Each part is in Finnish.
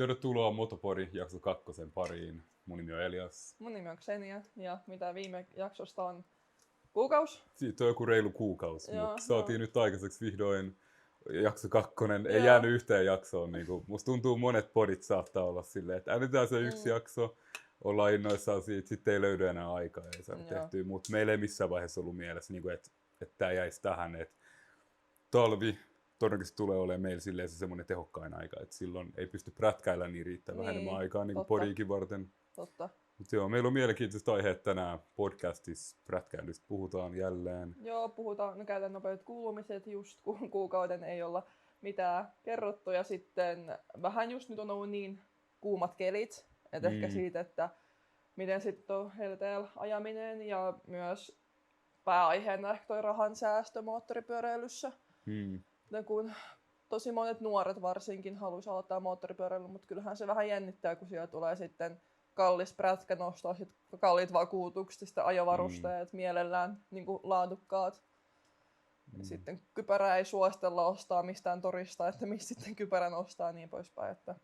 Tervetuloa Motopori jakso 2 pariin. Mun nimi on Elias. Mun nimi on Xenia ja mitä viime jaksosta on kuukausi? Siitä on joku reilu kuukausi, mutta saatiin nyt aikaiseksi vihdoin jakso 2. Ei jäänyt yhteen jaksoon. Niin musta tuntuu monet podit saattaa olla silleen, että äänitään se yksi jakso, ollaan innoissaan siitä, sitten ei löydy enää aikaa ja ei saada tehtyä. Mutta meillä ei missään vaiheessa ollut mielessä, niin että tämä jäisi tähän. Että talvi todennäköisesti tulee olemaan meillä silleen se semmoinen tehokkain aika, että silloin ei pysty prätkäillä niin riittävän enemmän aikaa niin podiikin varten. Totta. Mutta joo, meillä on mielenkiintoiset aiheet tänään podcastissa. Prätkäilystä puhutaan jälleen. Joo, puhutaan, no käytän nopeat kuulumiset, just kuukauden ei olla mitään kerrottu. Ja sitten vähän just nyt on ollut niin kuumat kelit, että ehkä siitä, että miten sitten on helteellä ajaminen ja myös pääaiheena ehkä toi rahan säästö moottoripyöräilyssä. Kun tosi monet nuoret varsinkin haluaisi aloittaa moottoripyöräily, mutta kyllähän se vähän jännittää, kun siellä tulee sitten kallis prätkänosto, sitten kalliit vakuutukset, sitten ajovarusteet, mielellään niin kuin laadukkaat. Ja sitten kypärää ei suositella ostaa mistään torista, että mistä sitten kypärän ostaa ja niin poispäin. Että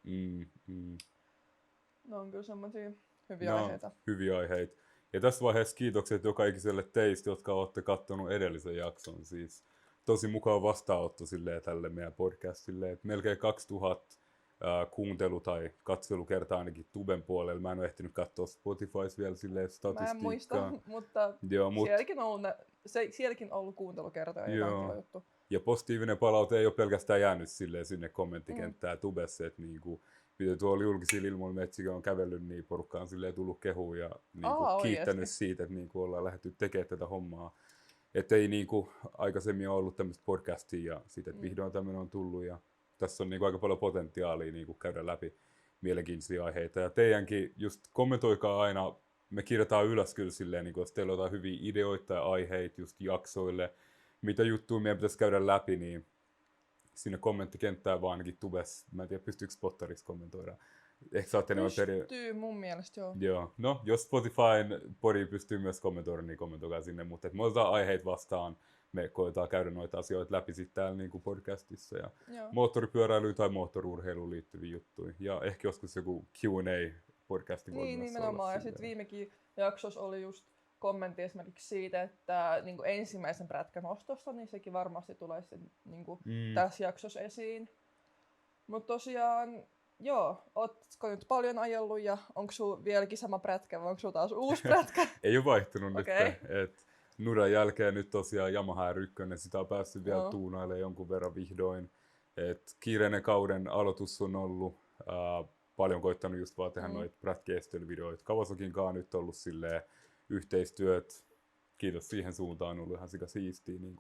ne on kyllä semmoisia hyviä aiheita. Hyviä aiheita. Ja tässä vaiheessa kiitokset joka ikiselle teistä, jotka olette kattonut edellisen jakson. Siis tosi mukava vastaanotto silleen tälle meidän podcastille. Et melkein 2000 kuuntelu- tai katselukertaa ainakin Tuben puolella. Mä en ole ehtinyt katsoa Spotifys vielä silleen statistiikkaa. Mä en muista, mutta sielläkin on ollut kuuntelukertoja ja kaikilla juttu. Ja positiivinen palaute ei ole pelkästään jäänyt silleen sinne kommenttikenttään Tubessa, että niinku, miten tuolla julkisilla ilmoilla metsikä on kävellyt, niin porukka on silleen tullut kehuun ja niinku kiittänyt siitä, että niinku ollaan lähdetty tekemään tätä hommaa. Että ei niinku aikaisemmin ole ollut tämmöistä podcastia ja sitten, että vihdoin tämmöinen on tullut ja tässä on niinku aika paljon potentiaalia niinku käydä läpi mielenkiintoisia aiheita. Ja teidänkin just kommentoikaa aina, me kirjataan ylös kyllä silleen, niinku, jos teillä on jotain hyviä ideoita ja aiheita just jaksoille, mitä juttuja meidän pitäisi käydä läpi, niin sinne kommenttikenttään vaan ainakin Tubes. Mä en tiedä, pystyykö Spotterissa kommentoida. Ehkä saatte enemmän Pystyy mun mielestä, joo. Joo. No, jos Spotifyn podi pystyy myös kommentoida, niin kommentoikaa sinne. Mutta me otetaan aiheita vastaan. Me koetaan käydä noita asioita läpi sitten täällä niin kuin podcastissa. Ja moottoripyöräilyyn tai moottorurheiluun liittyviä juttuja. Ja ehkä joskus joku Q&A-podcasti voi niin, myös nimenomaan. Ja sitten viimekin jaksossa oli just kommentti esimerkiksi siitä, että niin kuin ensimmäisen prätkän ostosta, niin sekin varmasti tulee sitten niin kuin tässä jaksossa esiin. Mutta tosiaan, ootko nyt paljon ajellut ja onko sulla vieläkin sama prätkä vai onko sulla taas uusi prätkä? Ei ole vaihtunut nyt. Nuran jälkeen nyt tosiaan Yamaha R1, sitä on päässyt vielä tuunailemaan jonkun verran vihdoin. Et kiireinen kauden aloitus on ollut, paljon koittanut just vaan tehdä noita prätkiestelyvideoita. Kawasakinkaan nyt ollut silleen yhteistyöt, kiitos siihen suuntaan, on ollut ihan sika siistiä niin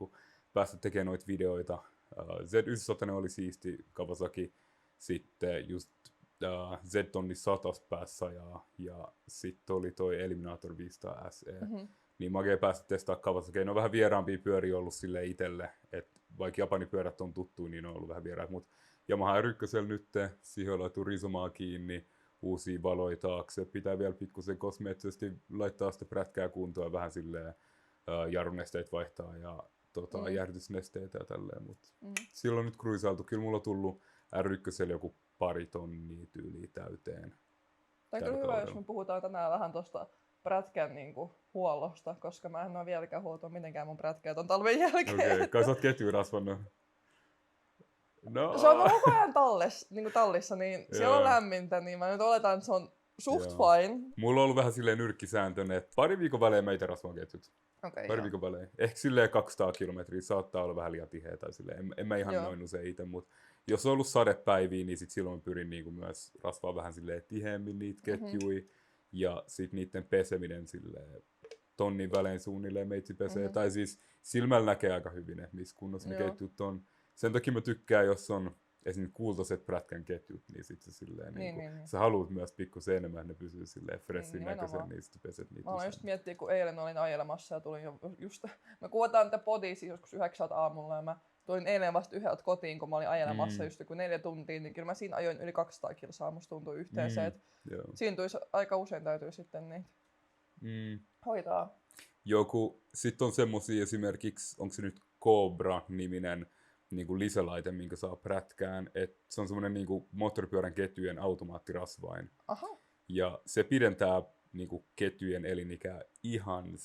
päästä tekemään noita videoita. Z9 oli siisti Kawasaki, sitten just Z-tonni 100 päässä ja sitten oli toi Eliminator 500 SE. Niin makea päästä testaamaan Kawasaki. Ne on vähän vieraampia pyöriä ollut sille itselle, että vaikka Japanin pyörät on tuttuja, niin ne on ollut vähän vieraita. Mutta Yamaha R1 nyt, siihen on laittu risomaa kiinni, uusia valoja taakse. Pitää vielä pikkusen kosmeettisesti laittaa sitä prätkää kuntoon ja vähän silleen jarrunesteet vaihtaa ja jäähdytysnesteitä ja tälleen. Mutta silloin nyt kruisailtu. Kyllä mulla on tullut R1 joku 2 tonnia tyyliä täyteen. Tämä on kyllä hyvä, jos me puhutaan tänään vähän tuosta prätkän niinku huollosta, koska mä en ole vieläkään huoltoa mitenkään mun prätkää ton talven jälkeen. Okei, kai sä oot ketjuun rasvannut. No. Se on ollut koko ajan tallissa, niin siellä on lämmintä, niin mä nyt oletan, että se on suht fine. Mulla on ollut vähän silleen nyrkkisääntönä, että pari viikon välein mä ite rasvan ketjut. Pari viikon välein. Ehkä silleen 200 kilometriä saattaa olla vähän liian tiheä tai silleen. En mä ihan noin usein ite, mutta jos on ollut sadepäiviä, niin sit silloin pyrin niinku myös rasvaa vähän silleen tiheemmin niitä ketjuja. Ja sit niitten peseminen silleen tonnin välein suunnilleen meitsi pesee. Tai siis silmällä näkee aika hyvin, että missä kunnossa ne ketjut on. Sen takia mä tykkään, jos on esimerkiksi kultaiset prätkän ketjut, niin sit se silleen niin. Sä haluat myös pikkusen enemmän, että ne pysyy silleen freshin näköisen, niin sit peset niitä. Mä aloin just miettiä, kun eilen olin ajelemassa ja tulin just me kuvataan tätä podia joskus 9 aamulla ja mä tulin eilen vasta 1 kotiin, kun mä olin ajelemassa just joku 4 tuntia, niin kyllä mä siinä ajoin yli 200 kilsaa, musta tuntui yhteensä, että siinä tulisi aika usein täytyy sitten niitä hoitaa. Joku, sit on semmosia esimerkiksi, onko se nyt Cobra-niminen niinku lisälaite, minkä saa prätkään. Et se on semmoinen niinku moottoripyörän ketjujen automaattirasvain. Aha. Ja se pidentää niinku ketjujen elinikää ihan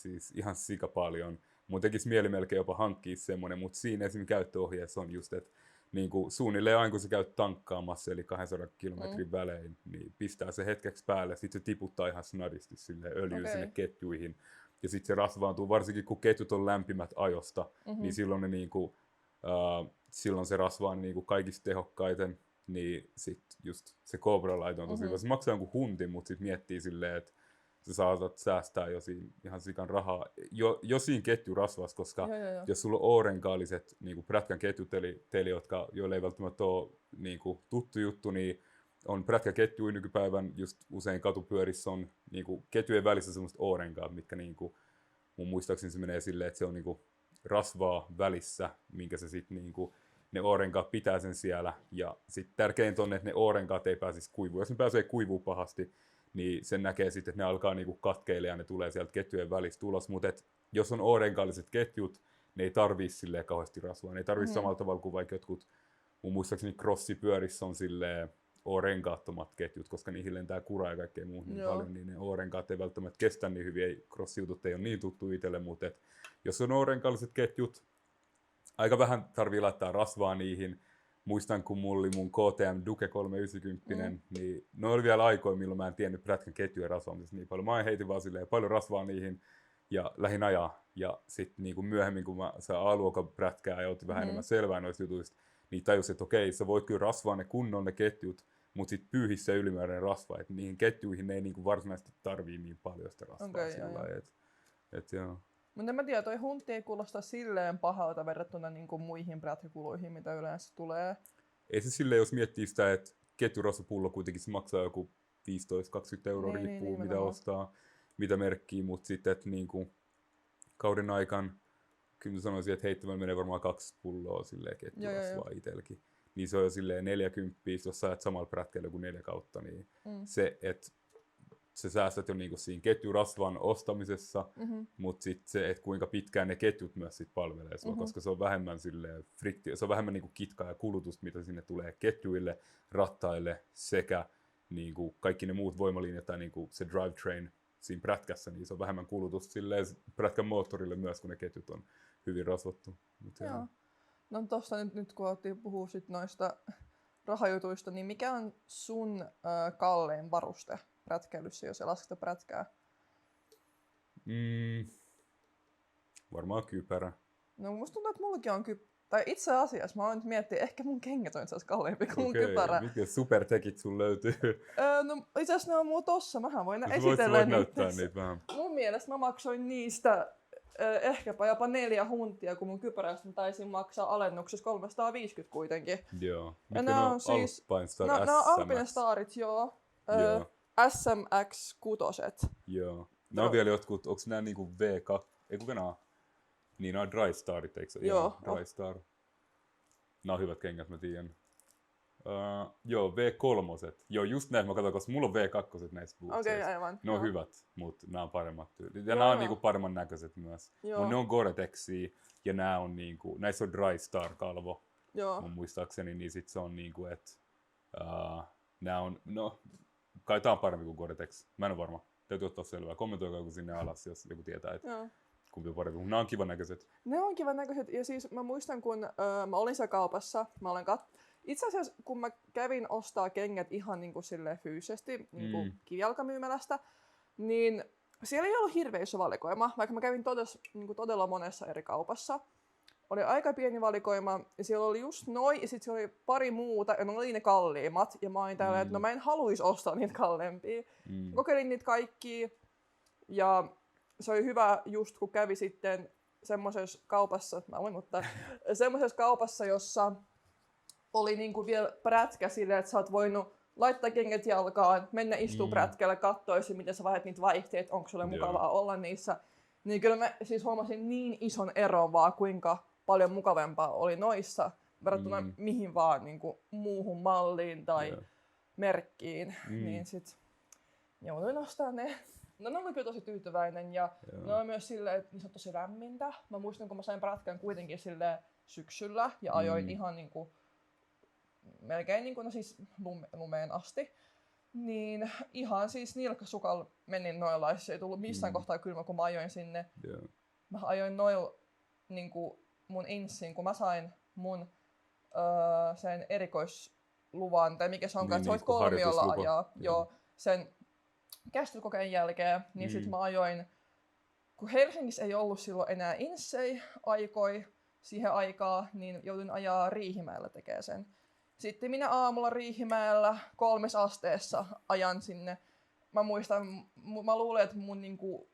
sika paljon. Mun tekisi mieli melkein jopa hankkia semmoinen, mutta siinä esimerkiksi käyttöohjeessa on just, että niinku suunnilleen aina kun sä käyt tankkaamassa, eli 200 kilometrin välein, niin pistää se hetkeksi päälle, sitten se tiputtaa ihan snadisti sille öljyä sinne ketjuihin. Ja sitten se rasvaantuu, varsinkin kun ketjut on lämpimät ajosta, niin silloin, silloin se rasvaa niinku kaikista tehokkaiten. Niin sit just se Cobra-laite on tosi hyvä. Se maksaa jonkun huntin, mutta sit miettii silleen, että sä saatat säästää jo siinä ihan sikan rahaa. Jo siinä ketjurasvassa, koska jos sulla on oorenkaaliset niinku prätkän ketjut, eli teille, joille ei välttämättä ole niinku tuttu juttu, niin on prätkäketjuja nykypäivän, just usein katupyörissä on niinku ketjujen välissä semmoista oorenkaat, mitkä niinku, mun muistaakseni se menee silleen, että se on niinku rasvaa välissä, minkä se sitten niinku ne oorenkaat pitää sen siellä. Ja sitten tärkeintä on, että ne oorenkaat ei pääsisi kuivuun. Jos ne pääsee kuivuun pahasti, niin sen näkee sitten, että ne alkaa niinku katkeilemaan ja ne tulee sieltä ketjujen välistä ulos. Mutta jos on oorenkaalliset ketjut, ne ei tarvii silleen kauheasti rasvaa. Ne ei tarvii samalla tavalla kuin vaikka jotkut, mun muistaakseni crossipyörissä on silleen oorenkaattomat ketjut, koska niihin lentää kuraa ja kaikkea muuta niin paljon, niin ne oorenkaat ei välttämättä kestä niin hyvin. Crossijutut ei ole niin tuttu itselle, mutta jos on oorenkaalliset ketjut, aika vähän tarvii laittaa rasvaa niihin. Muistan, kun mulla oli mun KTM Duke 390, niin ne oli vielä aikoja, milloin mä en tiennyt prätkän ketjujen rasvaamisesta niin paljon. Mä heitin vaan silleen paljon rasvaa niihin ja lähdin ajaa. Ja sitten niin myöhemmin, kun mä sain A-luokan prätkää ja otin vähän enemmän selvää noista jutuista, niin tajusin, että okei, sä voit kyllä rasvaa ne kunnon ne ketjut, mutta sitten pyyhi se ylimääräinen rasva. Että niihin ketjuihin ei niin varsinaisesti tarvii niin paljon sitä rasvaa sillä. Mutta en mä tiedä, toi huntti ei kuulosta silleen pahalta verrattuna niinku muihin prätkäkuluihin, mitä yleensä tulee. Ei se silleen, jos miettii sitä, että ketjurasvapullo kuitenkin se maksaa joku 15-20 € riippuu mitä ostaa, mitä merkkiä, mutta sitten että niinku kauden aikana kyllä sanoisin, että heittämällä menee varmaan 2 pulloa silleen ketjurasvaa itselläkin. Niin se on jo silleen 40, jos sä ajat samalla prätkällä kuin 4 kautta, niin se, että sä säästät jo niinku siinä ketjurasvan ostamisessa, mutta sitten se, että kuinka pitkään ne ketjut myös sit palvelee sua, koska se on vähemmän se on vähemmän niinku kitkaa ja kulutusta, mitä sinne tulee ketjuille, rattaille sekä niinku kaikki ne muut voimalinjat tai niinku se drivetrain siinä prätkässä, niin se on vähemmän kulutusta silleen prätkän moottorille myös, kun ne ketjut on hyvin rasvattu. Joo. No tossa nyt kun puhuu sit noista rahajutuista, niin mikä on sun kallein varuste prätkäilyssä, jos ei lasketa prätkää? Varmaan kypärä. No musta tuntuu, että mullakin on tai itse asiassa mä oon nyt miettiä, ehkä mun kengät on itse asiassa kalliimpi kuin mun kypärä. Mitkä supertekit sun löytyy? No itse asiassa ne on mulla tossa, mähän voin esitellä niitä. Näyttää niitä vähän. Mun mielestä mä maksoin niistä ehkäpä jopa 4 huntia, kun mun kypärästä taisin maksaa alennuksessa 350 kuitenkin. Joo. Mitkä ne on siis Alpine Star SMX? No Alpine Starit, joo. SMX 6. Joo. Nämä on vielä jotkut, onks nää niinku V2, ei kuka nää on? Niin nää on Dry Starit, eikö se? Joo. Dry Star. Nää on hyvät kengät, mä tiedän. Joo, V3. Joo, just näin mä katson, koska mulla on V2 näissä bootseissa. Okei, aivan. Ne on hyvät, mutta nämä on paremmat tyylit. Ja nämä on niinku paremman näköiset myös. Mutta ne on Gore-Texia ja nää on niinku, näissä on Dry Star kalvo. Joo. Mun muistaakseni, niin sit se on niinku, että nää on, no, kai tää on parempi kuin Gore-Tex. Mä en ole varma. Täytyy ottaa selvää. Kommentoikaa joku sinne alas, jos joku tietää, että kumpi on parempi. Nää on kivan näköiset. Ne on kivan näköiset. Ja siis mä muistan, kun mä olin siellä kaupassa, itse asiassa kun mä kävin ostaa kengät ihan niinku silleen fyysisesti, niinku kivijalkamyymälästä, niin siellä ei ollut hirveä iso valikoima, vaikka mä kävin niinku todella monessa eri kaupassa. Oli aika pieni valikoima, ja siellä oli just noi, ja sitten siellä oli pari muuta, ja ne oli ne kalliimmat. Ja mä olin täällä, että no mä en haluaisi ostaa niitä kalleimpia. Kokeilin niitä kaikkia, ja se oli hyvä just kun kävi sitten semmoisessa kaupassa, semmoisessa kaupassa, jossa oli niinku vielä prätkä silleen, että sä oot voinut laittaa kengät jalkaan, mennä istuu prätkällä, katsoisi, miten sä vaihdat niitä vaihteet, onko sulle mukavaa olla niissä. Niin kyllä mä siis huomasin niin ison eron vaan, kuinka paljon mukavampaa oli noissa verrattuna mihin vaan niinku muuhun malliin tai merkkiin. Niin sit jouduin ostaa ne. No ne oli kyllä tosi tyytyväinen ja ne on myös silleen, että niissä on tosi lämmintä. Mä muistan, kun mä sain prätkän kuitenkin silleen syksyllä ja ajoin ihan niinku, melkein niinku, no siis lumeen asti. Niin ihan siis nilkkasukalla menin noilla, ei tullut missään kohtaa kylmä, kun mä ajoin sinne. Yeah. Mä ajoin noilla niinku mun insin, kun mä sain mun sen erikoisluvan, tai mikä se onkaan, että sä voit kolmiolla ajaa. Joo, sen käsittälykokeen jälkeen, niin sit mä ajoin, kun Helsingissä ei ollut silloin enää insei aikoi siihen aikaa, niin jouduin ajaa Riihimäellä tekemään sen. Sitten minä aamulla Riihimäellä 3 asteessa ajan sinne. Mä muistan, mä luulen, että mun niinku,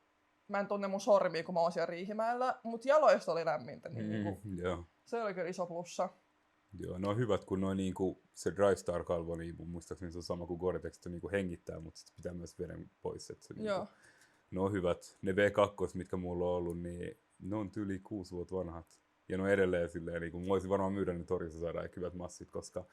mä en tunne mun sormia, kun mä oon siellä Riihimäellä, mut jaloista oli lämmintä. Niin niinku, se oli kyllä iso plussa. Joo, ne on hyvät, kun noi niinku, se DriveStar-kalvo, niin mun muistaakseni se on sama kuin Gore-Tex, että niinku hengittää, mutta sit pitää myös veden pois. Että se niinku, ne on hyvät. Ne V2, mitkä mulla on ollut, niin ne on yli 6 vuotta vanhat. Ja ne on edelleen silleen, niin mä voisin varmaan myydä ne torissa saada hyvät massit, koska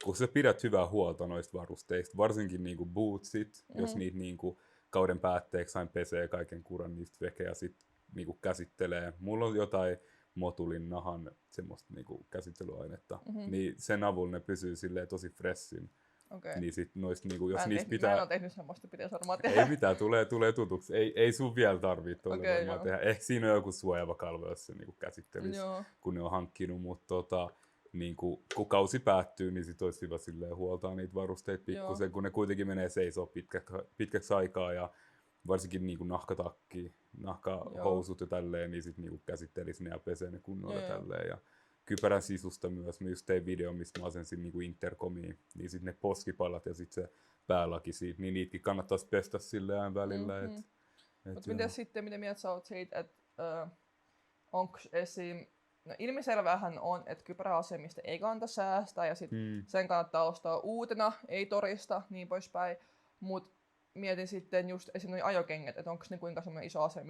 kun sä pidät hyvää huolta noista varusteista, varsinkin niinku bootsit, jos niitä niinku kauden päätteeksi aina pesee kaiken kuran niistä veke ja sit niinku käsittelee. Mulla on jotain Motulin nahan semmoista niinku käsittelyainetta, niin sen avulla ne pysyy silleen tosi freshin. Okay. Niin sit noista niinku, jos mä niistä pitää... Mä en oo tehnyt semmoista, pitäis varmaan tehdä. Ei mitään, tulee tutuksi. Ei sun vielä tarvitse varmaan tehdä. Ehkä siinä on joku suojaava kalvo, jos se niinku käsittelisi, kun ne on hankkinut, mutta niinku, kun kausi päättyy, niin sit olisi hyvä silleen huoltaa niitä varusteita pikkusen, kun ne kuitenkin menee seisoo pitkäksi aikaa ja varsinkin niinku nahkatakki, nahkahousut ja tälleen, niin sit niinku käsittelisi ne ja pesee ne kunnolla tälleen. Ja kypärän sisusta myös. Mä just tein video, missä mä asensin niinku intercomiin, niin sit ne poskipalat ja sit se päälaki siitä, niin niitäkin kannattaisi pestä silleen välillä. Mutta miten mieltä sä oot siitä, että onko esim... No ilmiselvähän on, että kypäräasemista ei kannata säästää ja sit sen kannattaa ostaa uutena, ei torista, niin poispäin. Mut mietin sitten just esim. Noi ajokengät, että onko ne kuinka semmoinen iso ase,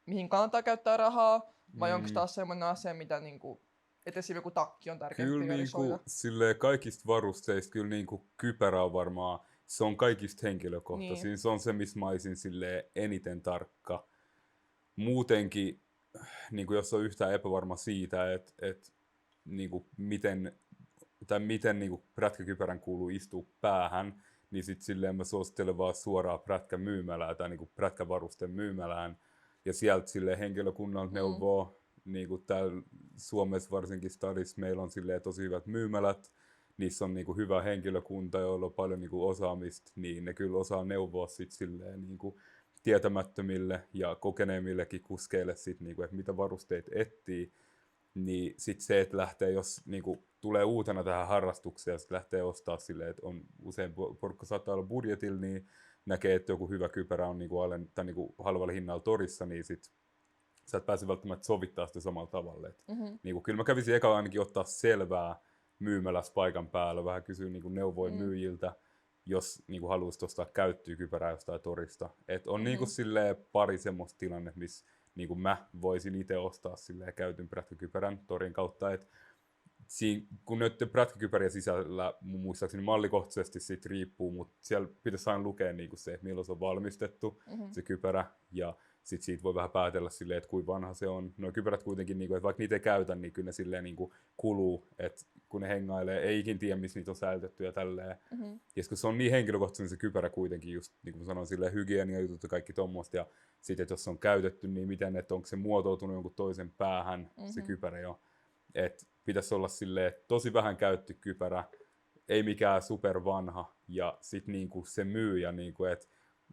mihin kannattaa käyttää rahaa, vai onko taas semmoinen ase, mitä niinku, että esim. Joku takki on tärkeää priorisoida. Silleen kaikista varusteista kyllä niinku kypärä on varmaan, se on kaikista henkilökohtaisin. Niin. Se on se, missä mä olisin silleen eniten tarkka. Muutenkin, niin kuin jos on yhtään epävarma siitä, että niin kuin miten niin kuin prätkäkypärän kuuluu istua päähän, niin sitten silleen mä suosittelen vaan suoraan prätkämyymälään tai niin kuin prätkävarusten myymälään. Ja sieltä silleen henkilökunnalta neuvoo, niin kuin täällä Suomessa varsinkin stadissa meillä on silleen tosi hyvät myymälät. Niissä on niin kuin hyvä henkilökunta, joilla on paljon niin kuin osaamista, niin ne kyllä osaa neuvoa sitten silleen niin kuin tietämättömille ja kokeneemmillekin kuskeille sit, niinku, että mitä varusteet etsii, niin sit se, että lähtee, jos niinku, tulee uutena tähän harrastukseen ja sit lähtee ostaa silleen, että on usein porukka saattaa olla budjetilla, niin näkee, että joku hyvä kypärä on niinku, niinku halvalla hinnalla torissa, niin sit sä et pääse välttämättä sovittaa sitä samalla tavalla. Niinku, kyllä mä kävisin eka ainakin ottaa selvää myymälässä paikan päällä, vähän kysyä niinku, neuvoja myyjiltä, jos niinku haluaisit ostaa käyttyä kypärää jostain torista. Et on niinku silleen pari semmoista tilanne, missä niinku mä voisin itse ostaa silleen käytyn prätkäkypärän torin kautta. Et kun nyt prätkäkypäriä sisällä muistaakseni mallikohtaisesti siitä riippuu, mutta siellä pitäisi aina lukea niinku se, että milloin se on valmistettu, se kypärä. Ja sit siitä voi vähän päätellä silleen, että kuinka vanha se on. Nuo kypärät kuitenkin, niinku, että vaikka niitä ei käytä, niin kyllä ne silleen niinku kuluu, että kun ne hengailee, ei ikin tiedä, missä niitä on säilytetty ja tälleen. Ja kun se on niin henkilökohtainen se kypärä kuitenkin, just niin kuin mä sanoin, silleen hygieniajutut ja kaikki tommoista. Ja sitten, että jos se on käytetty, niin miten, että onko se muotoutunut jonkun toisen päähän, se kypärä jo. Että pitäisi olla silleen, tosi vähän käytetty kypärä, ei mikään supervanha. Ja sitten niinku se myyjä, niinku, että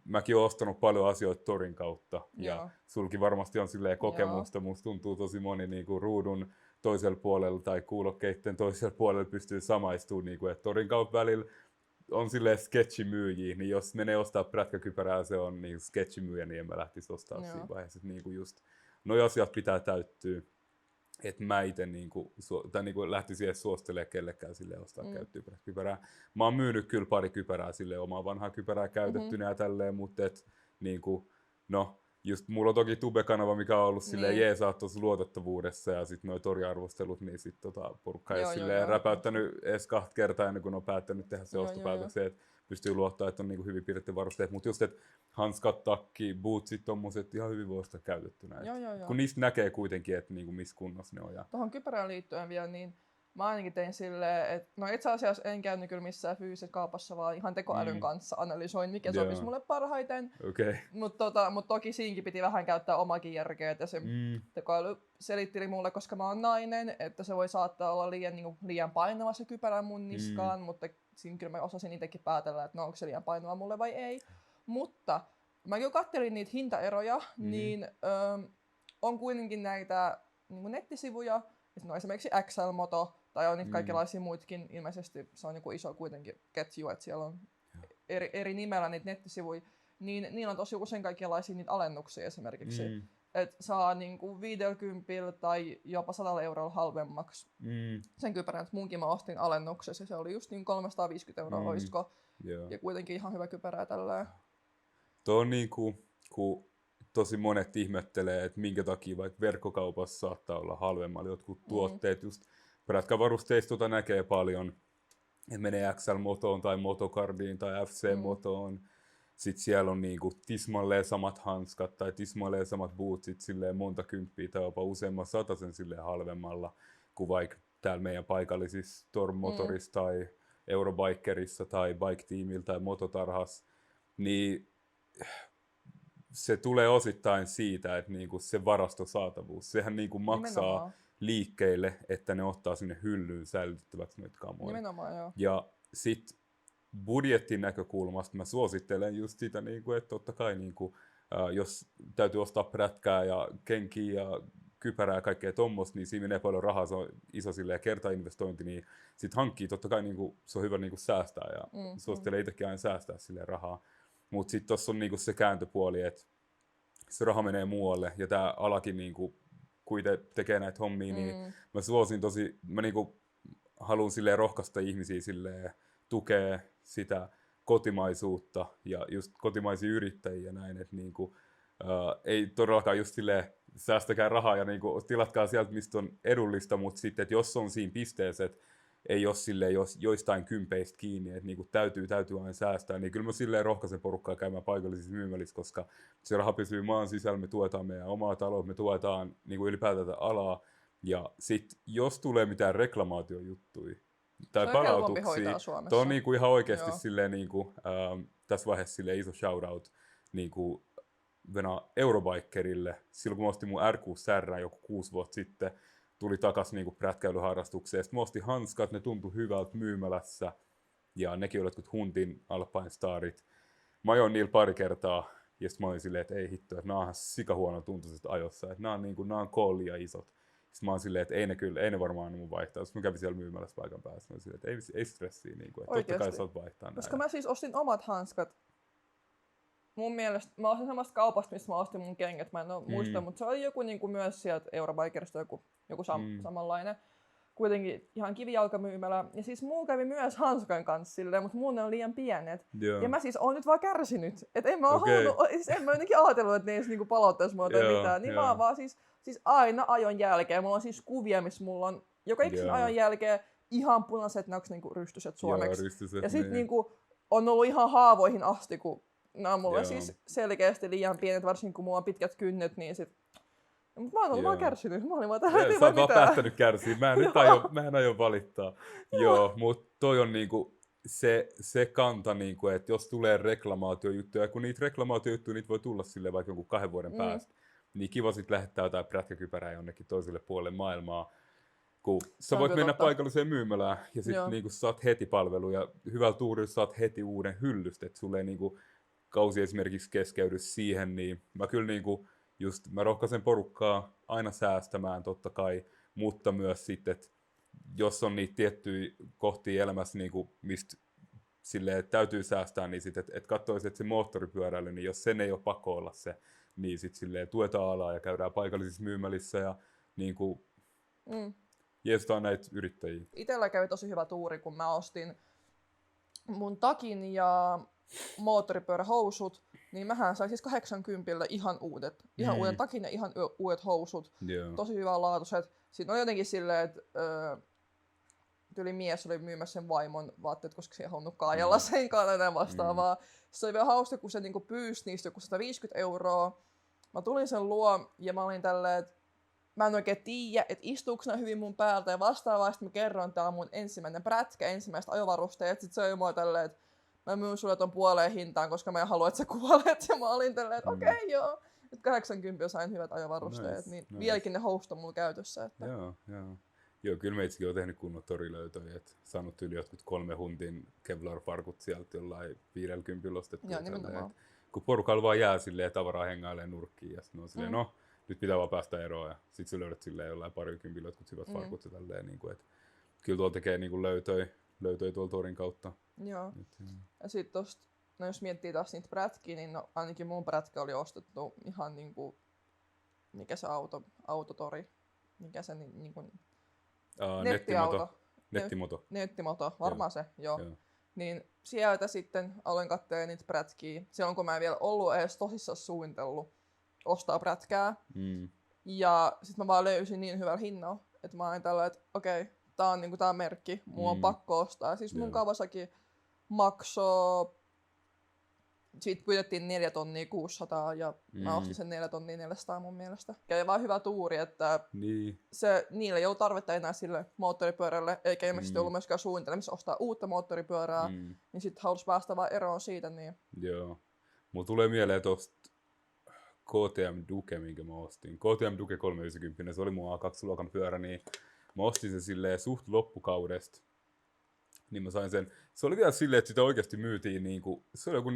mäkin olen ostanut paljon asioita torin kautta. Ja sulki varmasti on silleen kokemusta. Musta tuntuu tosi moni niinku ruudun toisella puolella tai kuulokkeiden toisella puolella pystyy samaistumaan, niin kuin, että torin kautta välillä on silleen sketchimyyjiä, niin jos menee ostaa prätkäkypärää, se on niin sketchimyyjä, niin en mä lähtisi ostaa siinä vaiheessa. Niin kuin just, noi asiat pitää täyttyä, että mä itse niinku, lähtisin edes suostelemaan kellekään silleen ostaa käyttyä prätkäkypärää. Mä oon myynyt kyllä pari kypärää silleen, omaa vanhaa kypärää käytettynä ja tälleen, mutta niinku, no, just mulla on toki Tube-kanava, mikä on ollut silleen jeesaa tuossa luotettavuudessa ja sitten noi toriarvostelut, niin sit porukka ei silleen räpäyttänyt edes 2 kertaa ennen kuin on päättänyt tehdä se ostopäätöksen. pystyy luottaa, että on niinku hyvin pidetty varusteet. Mutta just, että hanskat, takki, bootsit, tommoset ihan hyvin voi ostaa käytettynä. Joo. Kun niistä näkee kuitenkin, että niinku missä kunnossa ne on. Ja... Tuohon kypärään liittyen vielä, niin mä ainakin tein silleen, että no itse asiassa en käynyt kyllä missään fyysisessä kaupassa, vaan ihan tekoälyn kanssa analysoin, mikä sopisi mulle parhaiten. Okay. Mutta toki siinkin piti vähän käyttää omakin järkeä, että se tekoäly selitteli mulle, koska mä oon nainen, että se voi saattaa olla liian painava se kypärä mun niskaan, mutta siinä kyllä mä osasin itsekin päätellä, että no, onko se liian painava mulle vai ei. Mutta mä kyllä kattelin niitä hintaeroja, niin on kuitenkin näitä niin nettisivuja, no esimerkiksi XL-moto, tai on niitä kaikenlaisia muitakin, ilmeisesti se on joku iso kuitenkin ketju, että siellä on eri nimellä niitä nettisivuja, niin niillä on tosi usein kaikenlaisia niitä alennuksia esimerkiksi. Että saa niinku 50 tai jopa 100 eurolla halvemmaksi sen kypärän, että munkin mä ostin alennuksessa, se oli just niin 350 euroa oisko, ja kuitenkin ihan hyvä kypärää tällä. Tuo on niinku, kun tosi monet ihmettelee, että minkä takia vaikka verkkokaupassa saattaa olla halvemmalla jotkut tuotteet, just prätkävarusteista näkee paljon, että menee XL-motoon tai motokardiin tai FC-motoon. Sitten siellä on niinku tismalleen samat hanskat tai tismalleen samat bootsit silleen monta kymppiä tai jopa useamman satasen silleen halvemmalla kuin vaikka täällä meidän paikallisissa Storm-motorissa tai Eurobikerissa tai Bike-tiimillä tai Mototarhassa. Niin se tulee osittain siitä, että niinku se varastosaatavuus, sehän niinku maksaa liikkeille, että ne ottaa sinne hyllyyn säilytettäväksi noita kamoja. Nimenomaan, joo. Ja sit budjetin näkökulmasta mä suosittelen just sitä, niinku, että totta kai niinku, jos täytyy ostaa prätkää ja kenkiä ja kypärää ja kaikkea tommoista, niin siinä menee paljon rahaa, se on iso kertainvestointi, niin sit hankkii totta kai niinku, se on hyvä niinku säästää ja suosittelen itsekin aina säästää silleen rahaa. Mutta sitten tuossa on niinku se kääntöpuoli, että se raha menee muualle ja tämä alakin niinku, kun itse tekee näitä hommia, niin mä suosin mä niinku haluan silleen rohkaista ihmisiä silleen tukea sitä kotimaisuutta ja just kotimaisia yrittäjiä ja näin, että niinku, ei todellakaan just silleen säästäkää rahaa ja niinku tilatkaa sieltä, mistä on edullista, mutta sitten, että jos on siinä pisteessä, että ei ole silleen joistain kympeistä kiinni, että niinku täytyy aina säästää, niin kyllä mä silleen rohkaisen porukkaa käymään paikallisissa myymälissä, koska se raha pysyy maan sisällä, me tuetaan meidän omaa taloa, me tuetaan niinku ylipäätään tätä alaa, ja sit jos tulee mitään reklamaatiojuttuja tai palautuksia, to on niinku ihan oikeasti silleen niinku, tässä vaiheessa silleen iso shoutout niinku Eurobikerille, silloin kun mä ostin mun R6-särrää joku 6 vuotta sitten, tuli takas niinku prätkäilyharrastukseen. Sitten mä ostin hanskat, ne tuntui hyvältä myymälässä. Ja nekin oli jotkut Huntin Alpine Starit. Mä ajoin niillä pari kertaa. Ja sitten mä olin silleen, että ei hitto, että nää on ihan sikahuono tuntuiset ajossa. Että nää on kooli ja isot. Sitten mä olin silleen, että ei ne varmaan mun vaihtaa. Sitten mä kävin siellä myymälässä paikan päässä. Mä olin silleen, että ei stressiä. Niinku, että totta kai saat vaihtaa. Koska mä siis ostin omat hanskat. Mun mielestä, mä ostin samasta kaupasta, missä mä ostin mun kengät, mä en oo muista, mutta se oli joku niinku myös sieltä Eurobikerista joku samanlainen. Kuitenkin ihan kivijalkamyymälä. Ja siis muu kävi myös hanskan kanssa silleen, mutta muun ne on liian pienet. Joo. Ja mä siis oon nyt vaan kärsinyt. Et en mä oo halunnut, siis en mä jotenkin ajatellut, että ne edes niinku palauttais mua tai mitään. Niin mä oon vaan siis aina ajon jälkeen. Mulla on siis kuvia, missä mulla on joka ikisen ajon jälkeen ihan punaiset, ne onks niinku rystyset suomeksi. Ja sit niinku on ollut ihan haavoihin asti, kun nämä on mulle siis selkeästi liian pienet, varsinkin kun mulla on pitkät kynnet, niin sit... Mutta mä oon ollut vaan kärsinyt, mä olin vaan tähän, sä oot vaan päättänyt kärsiä, mä en aio valittaa. Joo, mut toi on niinku se kanta, niinku, että jos tulee reklamaatiojuttuja, kun niitä reklamaatiojuttuja niitä voi tulla silleen vaikka jonkun 2 vuoden päästä, niin kiva sit lähettää jotain prätkäkypärää jonnekin toiselle puolelle maailmaa. Kun sä voit mennä paikalliseen myymälään ja sit niinku saat heti palvelu ja hyvällä tuurilla saat heti uuden hyllystä, että sulle ei niinku kausi esimerkiksi keskeydy siihen, niin mä kyllä niinku mä rohkaisen porukkaa aina säästämään totta kai, mutta myös sitten, että jos on niitä tiettyjä kohtia elämässä, niinku, mistä silleen, täytyy säästää, niin sitten, että katsoisi, että se moottoripyöräily, niin jos sen ei ole pakko olla se, niin sitten silleen tuetaan alaa ja käydään paikallisissa myymälissä ja niinku, jeestaan näitä yrittäjiä. Itellä kävi tosi hyvä tuuri, kun mä ostin mun takin ja moottoripyörähousut, niin mähän sain siis 80 ihan uuden takin ja ihan uudet housut. Tosi hyvänlaatuiset. Sitten on jotenkin silleen, että tyyli mies oli myymässä sen vaimon vaatteet, koska se ei halunnut kaajalla senkaan enää vastaavaa. Se oli vielä hauska, kun se niinku pyysi niistä joku 150 €. Mä tulin sen luo ja mä olin tälleen, että mä en oikein tiedä, että istuuko ne hyvin mun päältä ja vastaavaa. Sitten mä kerron, että tää on mun ensimmäinen prätkä, ensimmäiset ajovarusteet. Sitten se oli mua tälleen, että mä myyn sulle ton puoleen hintaan, koska mä en halua, että sä kuolet. Ja mä olin tälleen, että okei, joo. Nyt 80 sain hyvät ajovarusteet, niin vieläkin ne host on mulla käytössä. Että. Joo, kyllä me itsekin on tehnyt kunnon torilöytöjä, että saanut yli jotkut 3 huntin Kevlar-farkut sieltä jollain 50 ostettua. Kun porukalla vaan jää silleen tavaraa hengailee nurkkiin ja sitten on silleen, no nyt pitää vaan päästä eroon ja sit sä löydät silleen jollain parikympillä jotkut hyvät farkut ja tälleen, niin kuin, että kyllä tuolla tekee niin kuin löytöi tuolla torin kautta. Joo. Ja sit tosta, no jos miettii taas niitä prätkiä, niin no, ainakin mun prätkä oli ostettu ihan niinku, mikä se autotori, mikä se niinku, Nettimoto, varmaan se, joo. Niin sieltä sitten aloin katsoa niitä prätkiä, silloin kun mä en vielä ollut edes tosissaan suunnitellut ostaa prätkää. Ja sit mä vaan löysin niin hyvällä hinnalla, että mä olin tällä, että okei, tää on niinku tää merkki, mun on pakko ostaa. Siis mun Kawasaki maksoi, siitä pyydettiin 4 600 ja mä ostin sen 4 400 mun mielestä. Ja vaan hyvä tuuri, että niillä ei ollut tarvetta enää sille moottoripyörälle, eikä ilmeisesti ollut myöskään suunnitelmissa ostaa uutta moottoripyörää, niin sit halusi päästä vaan eroon siitä. Niin. Joo. Mulla tulee mieleen tosta KTM Duke, minkä mä ostin. KTM Duke 390, se oli mun A2-luokan pyörä, niin mä ostin sen silleen suht loppukaudesta. Niin mä sain sen. Se oli vielä silleen, että sitä oikeasti myytiin niinku, se oli joku 4,5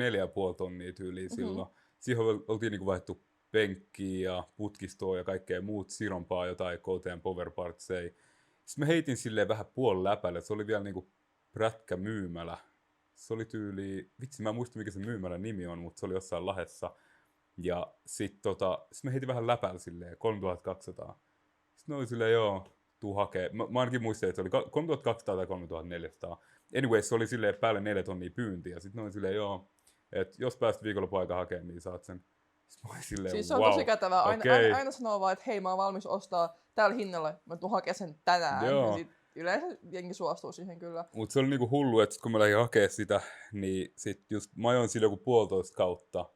tonnia tyyliin silloin. Siihen oltiin niinku vaihdettu penkkiä ja putkistoa ja kaikkea muut sirompaa, jotain KTM Power Partseja. Sitten mä heitin silleen vähän läpälle, se oli vielä niinku prätkämyymälä. Se oli tyyli, vitsi mä en muista mikä se myymälän nimi on, mutta se oli jossain Lahdessa. Ja sit mä heitin vähän läpällä silleen, 3200. Sitten oli silleen, joo, tuu hakee. Mä ainakin muistin, että se oli 3200 tai 3400. Anyway, se oli silleen päälle 4 tonnia pyyntiä. Sitten oli silleen, joo, että jos pääst viikonlopun aika hakemaan, niin saat sen. Sitten mä olin silleen, siis se on tosi kätevää. Aina sanoo vaan, että hei, mä oon valmis ostaa tällä hinnalla, mä tuun hakemaan sen tänään. Ja sit yleensä jengi suostuu siihen kyllä. Mut se oli niinku hullu, että kun mä lähdin hakemaan sitä, niin sit just mä ajoin sillä joku 1,5 kautta.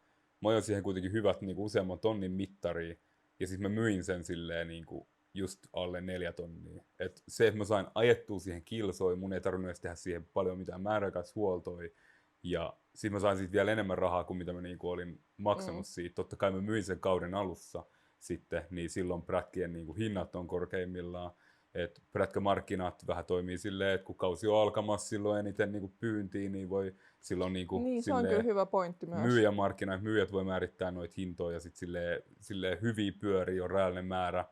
Mä ajoin siihen kuitenkin hyvät niinku useamman tonnin mittaria. Ja siis mä myin sen silleen niinku just alle 4 tonnia. Et se, että mä sain ajettua siihen kilsoihin, mun ei tarvinnut edes tehdä siihen paljon mitään määräaikaishuoltoja. Ja sit mä sain siitä vielä enemmän rahaa kuin mitä mä niinku olin maksanut siitä. Totta kai mä myin sen kauden alussa sitten, niin silloin prätkien niinku hinnat on korkeimmillaan. Et prätkämarkkinat vähän toimii silleen, että kun kausi on alkamassa silloin eniten niinku pyyntiin, niin voi silloin niinku niin, se on kyllä hyvä pointti myös. Myyjämarkkinat, myyjät voi määrittää noita hintoja ja sit silleen hyviä pyöriä on rajallinen määrä.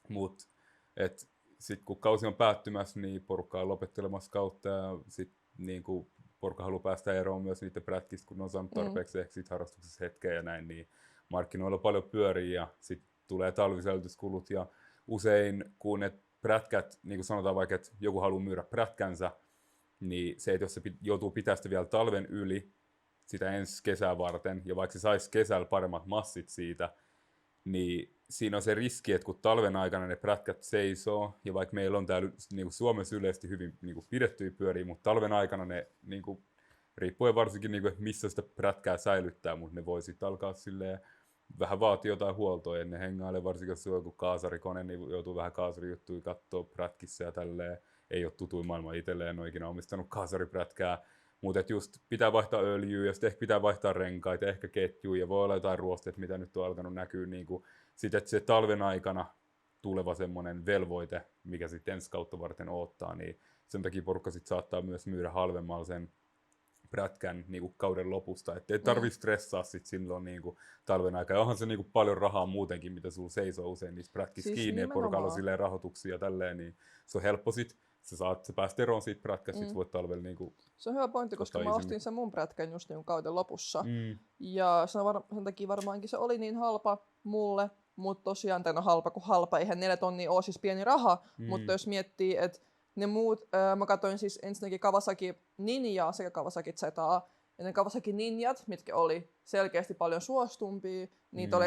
Mut et sit kun kausi on päättymässä, niin porukka on lopettelemassa kautta ja sit niinku porukka haluaa päästä eroon myös niiden prätkistä, kun ne on saanut tarpeeksi ehkä sit harrastuksessa hetkeä ja näin, niin markkinoilla on paljon pyöriä ja sit tulee talvisäilytyskulut ja usein kun ne prätkät, niin kuin sanotaan vaikka, että joku haluaa myydä prätkänsä, niin se, että jos se joutuu pitämään sitä vielä talven yli sitä ensi kesää varten, ja vaikka se saisi kesällä paremmat massit siitä, niin siinä on se riski, että kun talven aikana ne prätkät seisoo, ja vaikka meillä on täällä niin kuin Suomessa yleisesti hyvin niin kuin pidettyjä pyöriä, mutta talven aikana ne, niin kuin, riippuen varsinkin, niin kuin, missä sitä prätkää säilyttää, mutta ne voi sitten alkaa silleen, vähän vaatii jotain huoltoa ennen hengailee, varsinkin jos on joku kaasarikone, niin joutuu vähän kaasarijuttuja katsoa prätkissä ja tälleen. Ei ole tutuin maailma itselleen, en ole ikinä omistanut kaasariprätkää. Mutta just pitää vaihtaa öljyä ja sitten ehkä pitää vaihtaa renkaita, ehkä ketjuja ja voi olla jotain ruosteet, mitä nyt on alkanut näkyä. Niin sitten että se talven aikana tuleva semmoinen velvoite, mikä sitten ensi kautta varten odottaa, niin sen takia porukka sitten saattaa myös myydä halvemmalla sen prätkän niinku kauden lopusta, ettei tarvitse stressaa sit silloin niinku talven aikaa. Onhan se niinku paljon rahaa muutenkin, mitä sulla seisoo usein niissä prätkissä siis kiinni, ja porukalla on silleen rahoituksia ja tälleen, niin se on helppo sit. Sä pääst eroon siitä prätkästä, sit voit talvella niinku. Se on hyvä pointti, koska mä ostin sen mun prätkän just niinku kauden lopussa. Ja sen takia varmaankin se oli niin halpa mulle, mutta tosiaan tämä on halpa kuin halpa. Eihän 4 tonnia ole siis pieni raha, mutta jos miettii, että ne muut, mä katsoin siis ensinnäkin Kawasaki Ninjaa sekä Kawasaki Zetaa, Ja ne Kawasaki Ninjat, mitkä oli selkeästi paljon suostumpia, niitä oli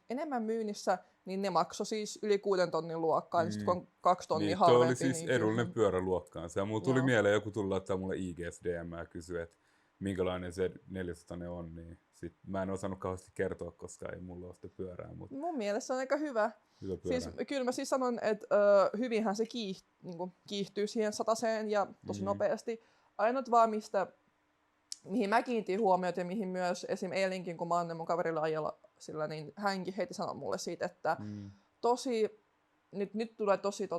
enemmän myynnissä, niin ne maksoi siis yli 6 tonnin luokkaa, niin sitten kun on 2 tonnia niin, halvempi. oli siis niin edullinen pyörä luokkaansa. Ja mulla tuli mieleen, joku tuli laittaa mulle IGS-DM ja kysyi, että minkälainen se 400 on, niin sit mä en osannut kauheasti kertoa, koska ei mulla ole sitä pyörää. Mutta mun mielestä se on aika hyvä. pyörä. Siis, kyllä mä siis sanon, että hyvinhän se kiihtyy siihen 100:een ja tosi nopeasti. Ainut vaan, mihin mä kiinnitin huomiota ja mihin myös esim. Eilinkin, kun mä annan mun kaverille ajalla sillä, niin hänkin heti sanoi mulle siitä, että nyt tulee tosi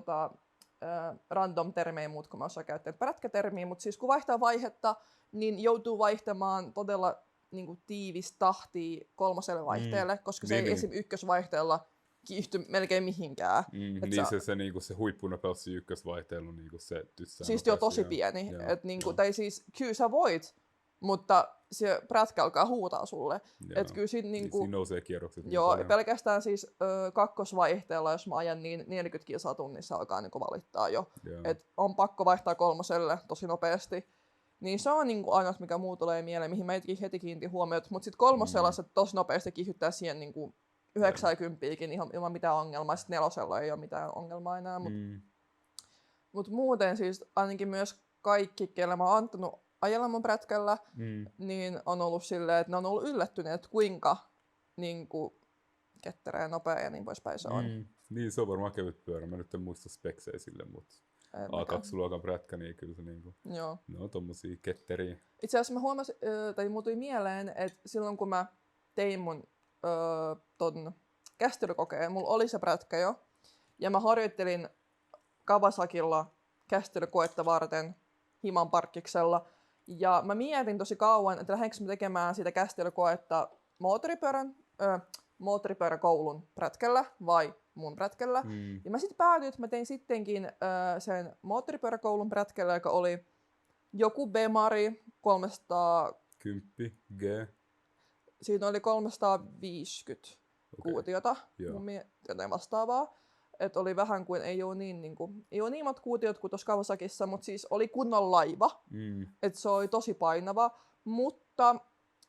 random termejä muut, kun mä osaan käyttää prätkätermiä, mutta siis kun vaihtaa vaihetta, niin joutuu vaihtamaan todella niin kuin tiivistä tahtia 3. vaihteelle, koska se ei esim. 1-vaihteella kiihty melkein mihinkään. Niin se, niinku, se huippunopeus 1-vaihteella niinku se tyssää. Siis jo tosi pieni. Niinku, tai siis kyllä sä voit, mutta se prätkä alkaa huutaa sulle. Et kyllä siinä nousee kierrokset. Joo, pelkästään siis 2-vaihteella, jos mä ajan, niin 40 kilsaa tunnissa alkaa niinku valittaa jo. Et on pakko vaihtaa 3 tosi nopeasti. Niin se on niinku ainoa, mikä muu tulee mieleen, mihin mä heti kiinnitin huomiota. Mutta sitten 3 se tosi nopeasti kiihyttää siihen niinku 90-kin ihan ilman mitään ongelmaa. Sitten 4 ei ole mitään ongelmaa enää. Mut muuten siis ainakin myös kaikki, kelle mä oon antanut ajella mun prätkällä, niin on ollut silleen, että ne on ollut yllättyneet, kuinka niinku ketterä ja nopea ja niin poispäin se on. Niin, se on varmaan kevyt pyörä. Mä nyt en muista speksejä sille, mutta A2-luokan prätkä, niin kyllä se niinku, ne on tommosia ketteriä. Itse asiassa mä huomasin, tai mulla tuli mieleen, että silloin kun mä tein mun ton käsittelykokeen, mulla oli se prätkä jo, ja mä harjoittelin Kawasakilla käsittelykoetta varten Himan parkkiksella, ja mä mietin tosi kauan, että lähdenkö mä tekemään sitä käsittelykoetta moottoripyöräkoulun prätkällä vai mun prätkällä. Ja mä sitten päädyin, että mä tein sittenkin sen moottoripyöräkoulun prätkällä, joka oli joku Bemari 310 G. Siinä oli 350 kuutiota, jotain vastaavaa. Että oli vähän kuin ei ole niin monta kuutiot kuin tuossa Kawasakissa, mutta siis oli kunnon laiva. Että se oli tosi painava. Mutta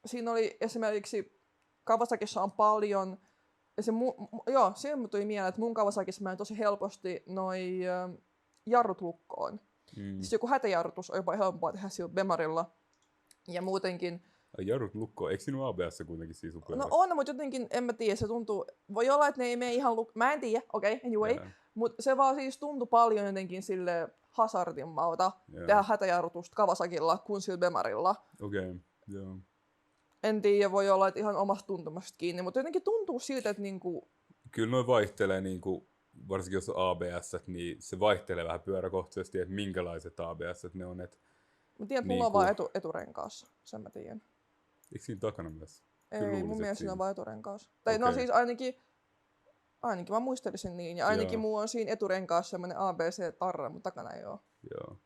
siinä oli esimerkiksi Kawasakissa on paljon. Ja siihen tuli mieleen, että mun Kawasakissa meni tosi helposti noi jarrut lukkoon. Siis joku hätäjarrutus on jopa helpompaa tehdä sillä Bemarilla. Ja muutenkin. Jarrut lukkoon, eikö sinun ABS kuitenkin siis No on, mutta jotenkin en mä tiedä, se tuntuu. Voi olla, että ne ei mene ihan mä en tiedä, anyway. Mutta se vaan siis tuntui paljon jotenkin sille hazardimmalta tehdä hätäjarrutusta Kawasakilla kuin sillä Bemarilla. Joo. En tiedä, voi olla, että ihan omasta tuntumasta kiinni, mutta jotenkin tuntuu siltä, että niinku. Kyllä noin vaihtelee, niinku, varsinkin jos on ABS, niin se vaihtelee vähän pyöräkohtaisesti, että minkälaiset ABS ne on. Mä tiedän, että mulla on vaan eturenkaassa, sen mä tiedän. Eikö siinä takana myös? Ei, mun mielestä siinä on vaan eturenkaassa. Tai no siis ainakin mä muistelisin niin, ja ainakin mulla on siinä eturenkaassa semmoinen ABC-tarra, mutta takana ei oo. Joo.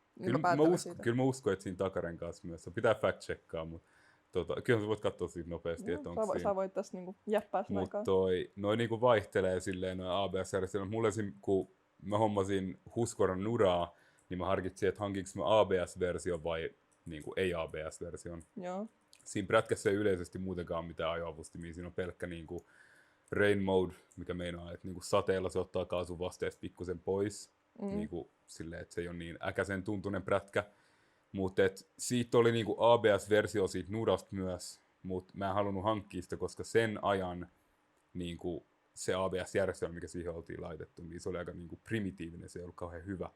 Kyllä mä uskon, että siinä takarenkaassa myös. Se pitää fact-checkaa, mutta kyllä sä voit katsoa siitä nopeasti, että onko siinä. Sä voit tässä niinku jäppää sen aikaa. Mutta noi niinku vaihtelee silleen noi ABS-järjestelmät. Mulle kun mä hommasin Husqvarnan Nuraa, niin mä harkitsin, että hankinko mä ABS-version vai niinku ei ABS-version. Joo. Siinä prätkässä ei yleisesti muutenkaan mitään ajoavustimia. Siinä on pelkkä niinku rain mode, mikä meinaa, että niinku sateella se ottaa kaasun vasteesta pikkusen pois. Niinku silleen, että se ei ole niin äkäisen tuntunen prätkä. Mutta siitä oli niinku ABS-versio siitä Nurasta myös, mutta mä en halunnut hankkia sitä, koska sen ajan niinku se ABS-järjestelmä, mikä siihen oltiin laitettu, niin se oli aika niinku primitiivinen, se ei ollut kauhean hyvä.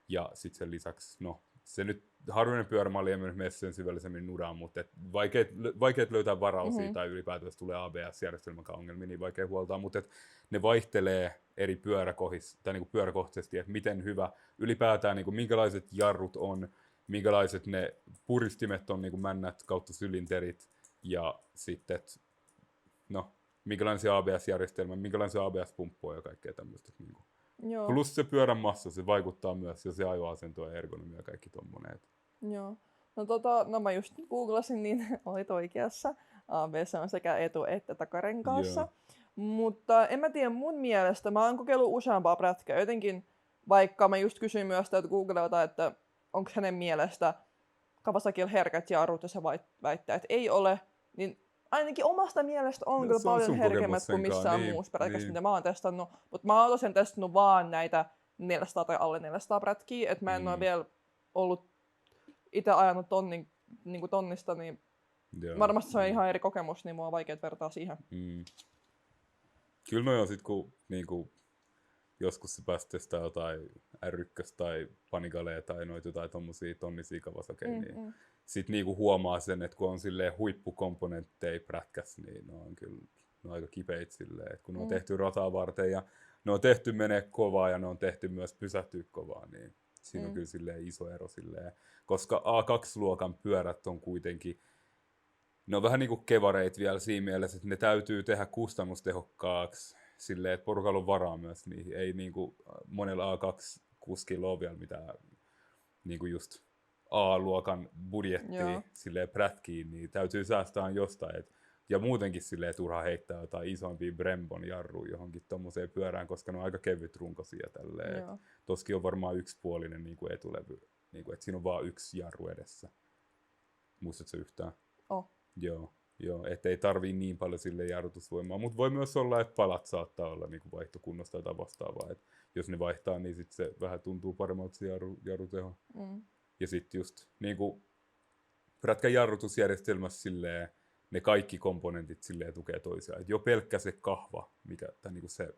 Ja sitten sen lisäksi, se nyt harvinainen pyörämalli ei mene sen syvällisemmin Nuraan, mutta vaikeet löytää varausia tai ylipäätään jos tulee ABS-järjestelmän ongelmia, niin vaikea huoltaa, mutta ne vaihtelee eri pyöräkohtaisesti, että miten hyvä ylipäätään, niinku, minkälaiset jarrut on, minkälaiset ne puristimet on, niinku männät kautta sylinterit, ja sitten, minkälainen se ABS-järjestelmä, minkälainen se ABS-pumppu on ja kaikkea tämmöistä. Niinku. Plus se pyörän massa, se vaikuttaa myös, ja se ajoasento ja ergonomia ja kaikki tommonen. Joo. No mä just googlasin, niin olit oikeassa. ABS on sekä etu- että takarenkaassa. Mutta en mä tiedä, mun mielestä mä oon kokeillut useampaa prätkää. Jotenkin, vaikka mä just kysyin myös täältä Googlelta, että onko hänen mielestä Kawasakilla herkät jarrut, ja se väittää, että ei ole, niin ainakin omasta mielestä on kyllä paljon herkemmät kuin missään muussa prätkässä, mitä mä oon testannut. Mutta mä oon tosiaan testannut vaan näitä 400 tai alle 400 prätkiä, että mä en ole vielä ollut itse ajanut tonnista, niin varmasti se on ihan eri kokemus, niin mua on vaikea vertaa siihen. Kyllä noi on sit, kun niinku, joskus se pääsi testaa jotain R1 tai Panigale tai noita jotain tommosia tonnisia Kawasakeja, niin sit niinku huomaa sen, että kun on silleen huippukomponentteja prätkäs, niin ne on kyllä aika kipeitä silleen, että kun ne on tehty rataa varten ja ne on tehty menee kovaa ja ne on tehty myös pysähtyä kovaa, niin siinä on kyllä silleen iso ero silleen, koska A2-luokan pyörät on kuitenkin, ne on vähän niinku kevareit vielä siinä mielessä, että ne täytyy tehdä kustannustehokkaaksi silleen, että porukalla on varaa myös niihin. Ei niinku monella A2-kuskilla ole vielä mitään niinku just A-luokan budjettia silleen prätkiin, niin täytyy säästää jostain. Ja muutenkin silleen turha heittää jotain isompia Brembon jarruja johonkin tommoseen pyörään, koska ne on aika kevyt runkosia tälleen. Toskin on varmaan yksipuolinen niinku etulevy, niinku, että siinä on vaan yksi jarru edessä. Muistatko yhtään? Joo, ettei tarvii niin paljon sille jarrutusvoimaa, mutta voi myös olla, että palat saattaa olla niinku vaihtokunnosta tai vastaavaa, että jos ne vaihtaa, niin sit se vähän tuntuu paremmalta se jarruteho. Ja sitten just niinku prätkän jarrutusjärjestelmässä silleen, ne kaikki komponentit silleen tukee toisiaan. Et jo pelkkä se kahva, tai niinku se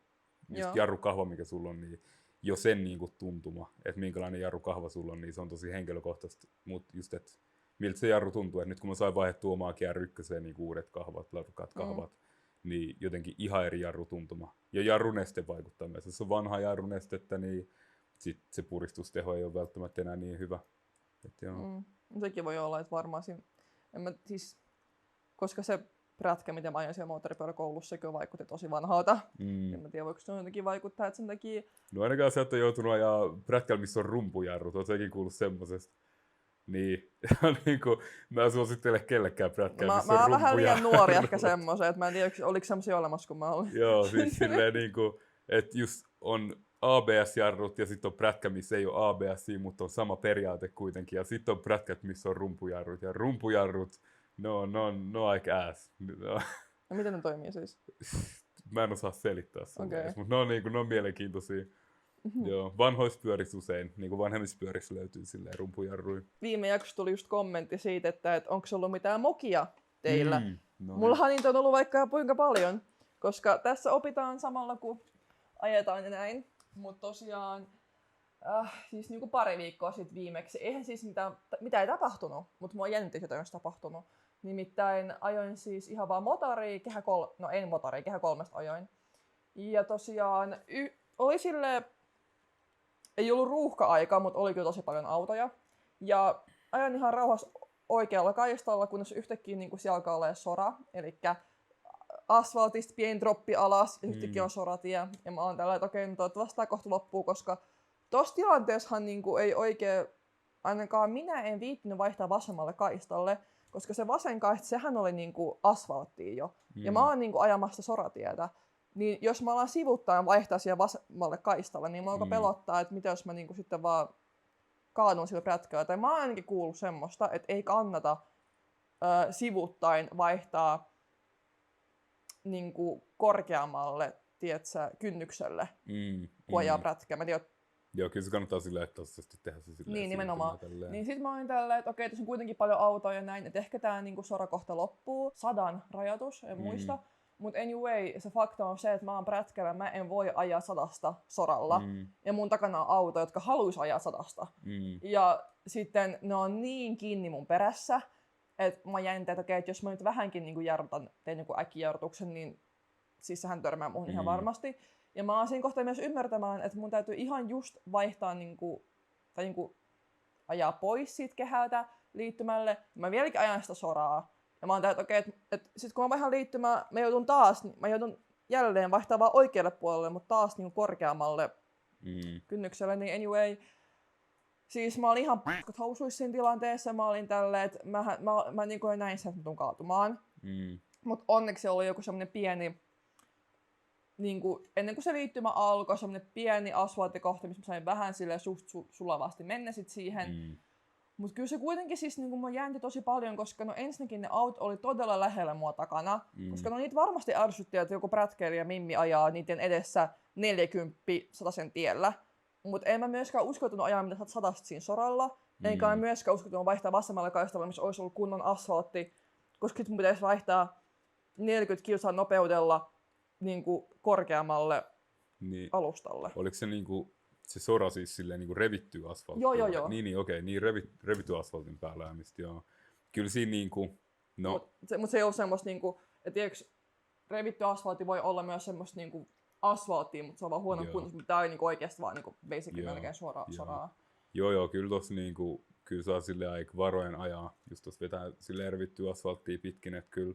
just jarrukahva, mikä sulla on, niin jo sen niinku tuntuma, että minkälainen jarrukahva sulla on, niin se on tosi henkilökohtaista, mutta just, että miltä se jarru tuntuu, että nyt kun mä sain vaihdettua omaakin R1 niin uudet kahvat, laadukkaat kahvat, niin jotenkin ihan eri jarrutuntuma. Ja jarruneste vaikuttaa myös. Jos on vanhaa jarrunestettä, niin sit se puristusteho ei ole välttämättä enää niin hyvä. Sekin voi olla, että varmaan siinä, koska se prätkä, miten mä ajan siellä moottoripyöräkoulussa, sekin vaikutti tosi vanhalta. En mä tiedä, voiko se jotenkin vaikuttaa, että sen takia... No ainakaan sä et ole joutunut ajaa prätkällä, missä on rumpujarrut. Oot sekin kuullut semmosesta? Niin, niinku, mä en suosittele kellekään prätkää, missä on rumpujarru. Mä oon vähän liian nuori ehkä semmoisen, että mä en tiedä, oliko semmosia olemassa, kun mä olin. Joo, siis silleen niinku, että just on ABS-jarrut ja sitten on prätkä, missä ei ole ABS, mutta on sama periaate kuitenkin. Ja sitten on prätkät, missä on rumpujarrut. Ja rumpujarrut, no aika ass. No miten ne toimii siis? Mä en osaa selittää sulle edes, mutta ne on mielenkiintoisia. Joo, vanhoissa pyörissä usein, niin kuin vanhemmissa pyörissä löytyy silleen rumpujarruja. Viime jaksossa tuli just kommentti siitä, että onko ollut mitään mokia teillä. Mullahan niitä on ollut vaikka kuinka paljon, koska tässä opitaan samalla kun ajetaan ja näin. Mutta tosiaan, siis niinku pari viikkoa sitten viimeksi, eihän siis mitään ei tapahtunut, mutta mua jännitti, että olisi tapahtunut. Nimittäin ajoin siis ihan vaan motoria, kehä 3 ajoin. Ja tosiaan oli silleen, ei ollut ruuhka-aika, mutta oli kyllä tosi paljon autoja. Ja ajan ihan rauhassa oikealla kaistalla, kunnes yhtäkkiä niin siellä alkaa olla sora. Eli asfaltista pieni droppi alas ja yhtäkkiä on soratie. Ja mä oon tällä, että okei, toivottavasti tämä kohta loppuu, koska tossa tilanteessahan niin ei oikein, ainakaan minä en viittinyt vaihtaa vasemmalle kaistalle, koska se vasen kaista, sehän oli niin asfalttia jo. Ja mä oon niin ajamassa soratietä. Niin jos mä alan sivuttaa ja vaihtaa siihen vasemmalle kaistalle, niin mä alkaa pelottaa, että mitä jos mä niinku sitten vaan kaadun sillä prätkällä. Tai mä oon ainakin kuullut semmoista, että ei kannata sivuttain vaihtaa niinku korkeammalle, tiedätkö, kynnykselle, kun ajaa prätkää. Joo, kyllä se kannattaa silleen tasaisesti tehdä se silleen. Niin, nimenomaan. Niin sit mä olin tälleen, että okei, tässä on kuitenkin paljon autoja ja näin, että ehkä tää niinku sora kohta loppuu. 100 rajoitus, en muista. Mutta anyway, se fakta on se, että mä oon prätkällä, mä en voi ajaa 100 soralla. Ja mun takana on auto, jotka haluaisi ajaa 100. Ja sitten ne on niin kiinni mun perässä, että mä jäin, että okei, että jos mä nyt vähänkin niin jarrutan, tein joku äkkijarrutuksen, niin siis sehän törmää muhun ihan varmasti. Ja mä oon siinä kohtaa myös ymmärtämään, että mun täytyy ihan just vaihtaa tai ajaa pois siitä kehältä liittymälle. Mä vieläkin ajan sitä soraa. Ja mä oon että okei, että sit kun mä vaihan liittymään, mä joudun jälleen vaihtaa vaan oikealle puolelle, mutta taas niin korkeammalle kynnykselle, niin anyway. Siis mä olin ihan p***kat housuissa siinä tilanteessa, mä olin tälleen, että mä niin kuin näin sen, että mä tuun kaatumaan. Mut onneksi oli joku semmonen pieni, niin kuin, ennen kuin se liittymä alkoi, semmonen pieni asfalttikohta, missä mä sain vähän silleen suht sulavasti mennä sit siihen. Mutta kyllä se kuitenkin siis niinku mua jäänti tosi paljon, koska no ensinnäkin ne autot oli todella lähellä mua takana. Koska no niitä varmasti ärsytti, että joku prätkäilijä ja Mimmi ajaa niiden edessä 40 100 tiellä. Mutta en mä myöskään uskaltunut ajaa mitä 100 siinä soralla. Enkä mä myöskään uskaltunut vaihtaa vasemmalla kaistalla, missä olisi ollut kunnon asfaltti. Koska sit mun pitäisi vaihtaa 40 kilsaa nopeudella niinku korkeammalle alustalle. Oliko se niinku se sora siis silleen niinku revittyy asfalttiin? Joo. Niin okei, niin revitty asfaltin päällä ajamista, joo. Kyllä siinä niinku, no... Mut se ei ole semmoista niinku, että tiedätkö, revitty asfaltti voi olla myös semmoista niinku asfalttia, mutta se on vaan huono kunnossa, mutta tää on niinku oikeesti vaan niinku basically melkein soraa. Joo, kyllä tossa niinku, kyllä saa silleen aika varoen ajaa, just tossa vetää silleen revittyä asfalttia pitkin, että kyllä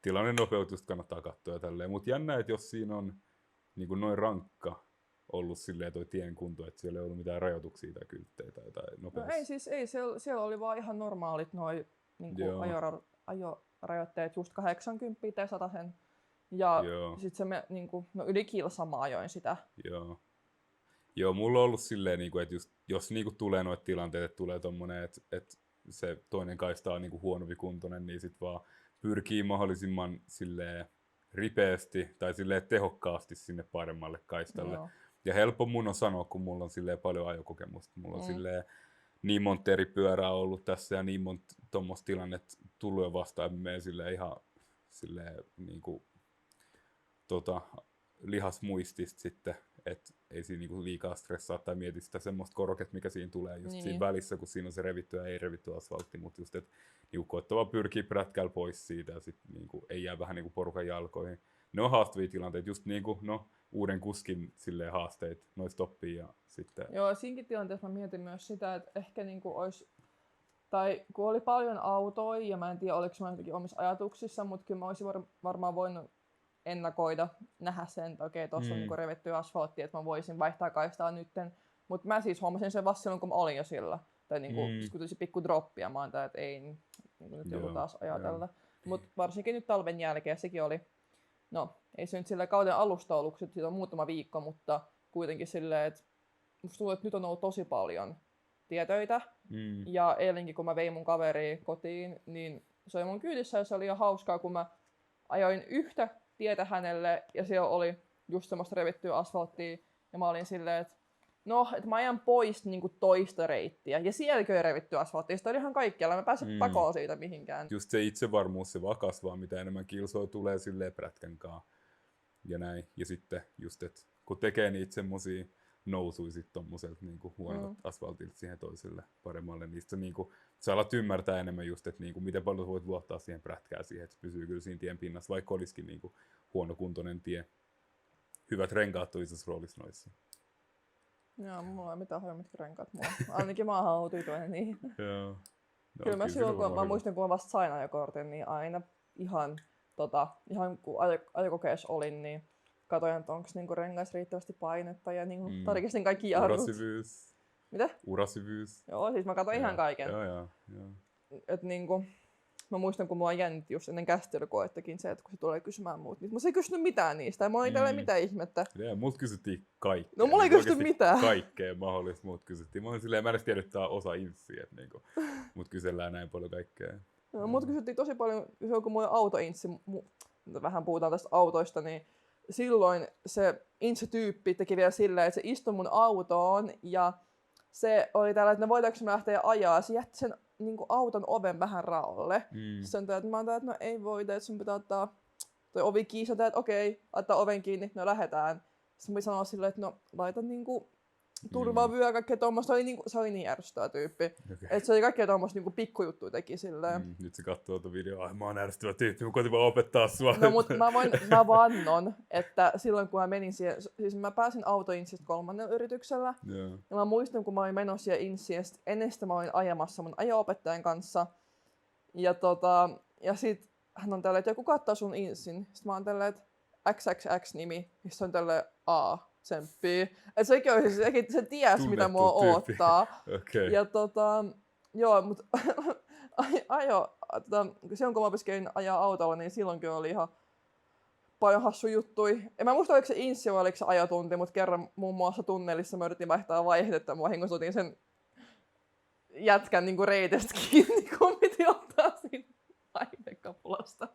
tilanne nopeutusta kannattaa katsoa ja tälleen. Mut jännä, että jos siinä on niinku noin rankka ollut silleen toi tien kunto, että siellä ei ollut mitään rajoituksia tai kylttejä tai nopeus. No ei, siellä oli vaan ihan normaalit noi niinku ajorajoitteet, just 80 tai 100. Ja sit se niinku, no yli kilsa mä ajoin sitä. Joo, mulla on ollut silleen, niinku, että jos niinku tulee noita tilanteita, että tulee tommonen, että se toinen kaista on niinku huonovikuntoinen, niin sit vaan pyrkii mahdollisimman silleen ripeästi tai silleen tehokkaasti sinne paremmalle kaistalle. Joo. Ja helppo mun on sanoa, kun mulla on silleen paljon ajokokemusta. Mulla on silleen niin monta eri pyörää ollut tässä ja niin monta tommoista tilannetta tullut jo vastaan, että menee silleen ihan silleen niinku lihasmuistista sitten, että ei siinä niinku liikaa stressaa tai mieti sitä semmoista koroketta, mikä siinä tulee just siinä välissä, kun siinä on se revitty ja ei revitty asfaltti, mutta just, että niinku koettava pyrkii prätkällä pois siitä ja sitten niinku ei jää vähän niinku porukan jalkoihin. Ne on haastavia tilanteita, just niinku, uuden kuskin silleen haasteita, noista oppii ja sitten... Joo, siinkin tilanteessa mä mietin myös sitä, että ehkä niinku olisi, tai kun oli paljon autoja ja mä en tiedä oliko mä jotenkin omissa ajatuksissa, mutta kyllä mä olisin varmaan voinut ennakoida, nähdä sen, että okei, tuossa on niinku revittyä asfalttia, että mä voisin vaihtaa kaistaa nytten. Mutta mä siis huomasin sen vasta silloin, kun mä olin jo sillä. Tai niinku, kun tuli se pikku droppi ja mä oon tää, että ei, niinku nyt joku taas ajatella. Mutta varsinkin nyt talven jälkeen sekin oli, no ei se nyt sillä kauden alusta ollut, kun siitä on muutama viikko, mutta kuitenkin silleen, että musta tuntuu, että nyt on ollut tosi paljon tietöitä. Ja eilenkin, kun mä vein mun kaveria kotiin, niin se oli mun kyydissä ja se oli ihan hauskaa, kun mä ajoin yhtä tietä hänelle ja siellä oli just semmoista revittyä asfalttia ja mä olin silleen, että no, että mä ajan pois niinku toista reittiä ja sielläkin oli revittyä asfalttia, sitä oli ihan kaikkialla, mä pääsin pakoon siitä mihinkään. Just se itsevarmuus, se vaan kasvaa, mitä enemmän kilsoa tulee silleen prätkänkaan ja näin. Ja sitten just, että kun tekee niitä semmosia nousuja sit tommoselta niinku huonolta asfaltilta siihen toiselle paremmalle, niin sä niinku, sä alat ymmärtää enemmän just, että niinku, miten paljon voit luottaa siihen prätkään siihen, että se pysyy kyllä siinä tien pinnassa, vaikka olisikin niinku huonokuntoinen tie. Hyvät renkaat on isossa roolissa noissa. Joo, mulla ei mitään hajua, mitkä renkaat mulla on. Ainakin mä oon tyytyväinen niihin. Joo. No, kyllä mä silloin, kun mä muistan, kun mä vasta sain ajokortin, niin aina ihan kun ajokokeessa olin, niin katoin, että onko niinku rengas riittävästi painetta ja niinku tarkistin kaikki jarrut. Urasyvyys. Mitä? Urasyvyys. Joo, siis mä katsoin ihan kaiken. Joo. Et niinku, mä muistan, kun mua jännitti just ennen käsittelykoettakin se, että kun se tulee kysymään muut, niin se ei kysynyt mitään niistä. Ja mulla ei tällä mitään ihmettä. Ja multa kysyttiin kaikkea. No mulla ei kysytty mitään. Kaikkea mahdollista multa kysyttiin. Mä olin silleen, mä en edes tiedä, että tää on osa inssiä, että niinku, mut kysellään näin paljon kaikkea. No, multa kysyttiin tosi paljon, kun mulla on autoinssi, vähän puhutaan tästä autoista, niin silloin se insi-tyyppi teki vielä silleen, että se istui mun autoon ja se oli tällä, että no voidaanko me lähteä ajaa. Se jätti sen niinku auton oven vähän raolle. Sitten että mä oon että no ei voida, että sun pitää ottaa toi ovi kiinni. Että okei, ottaa oven kiinni, no lähdetään. Sitten mä sanoin silleen, että no laita niinku turvavyö, kaikkea tommoista. Se oli niin ärsyttävä tyyppi. Okay. Että se oli kaikkea tommoista niinku pikkujuttuja teki silleen. Nyt se katsoo tuota videoa, mä oon ärsyttävä tyyppi, mä koitin vaan opettaa sua. No mut mä vannon, että silloin kun mä menin siihen, siis mä pääsin autoinsista 3. yrityksellä. Yeah. Ja mä muistan, kun mä olin menossa siihen insiin, ja ennen sitä mä olin ajamassa mun ajo-opettajan kanssa. Ja sit hän on tälleen, että joku kattaa sun insin. Sitten mä oon tälleen, että XXX-nimi, ja se on tälleen tsemppii. Että sekin oli, se ties mitä mua oottaa. Okay. Ja joo, mut silloin kun mä opiskelin ajaa autolla, niin silloinkin oli ihan paljon hassu juttui. En mä muista, oliko se insi vai oliko se ajotunti, mutta kerran muun muassa tunnelissa mä yritin vaihtaa vaihdetta. Mä vahingossa otin sen jätkän niinku reitestä kiinni, kun piti ottaa siinä päivekapulasta.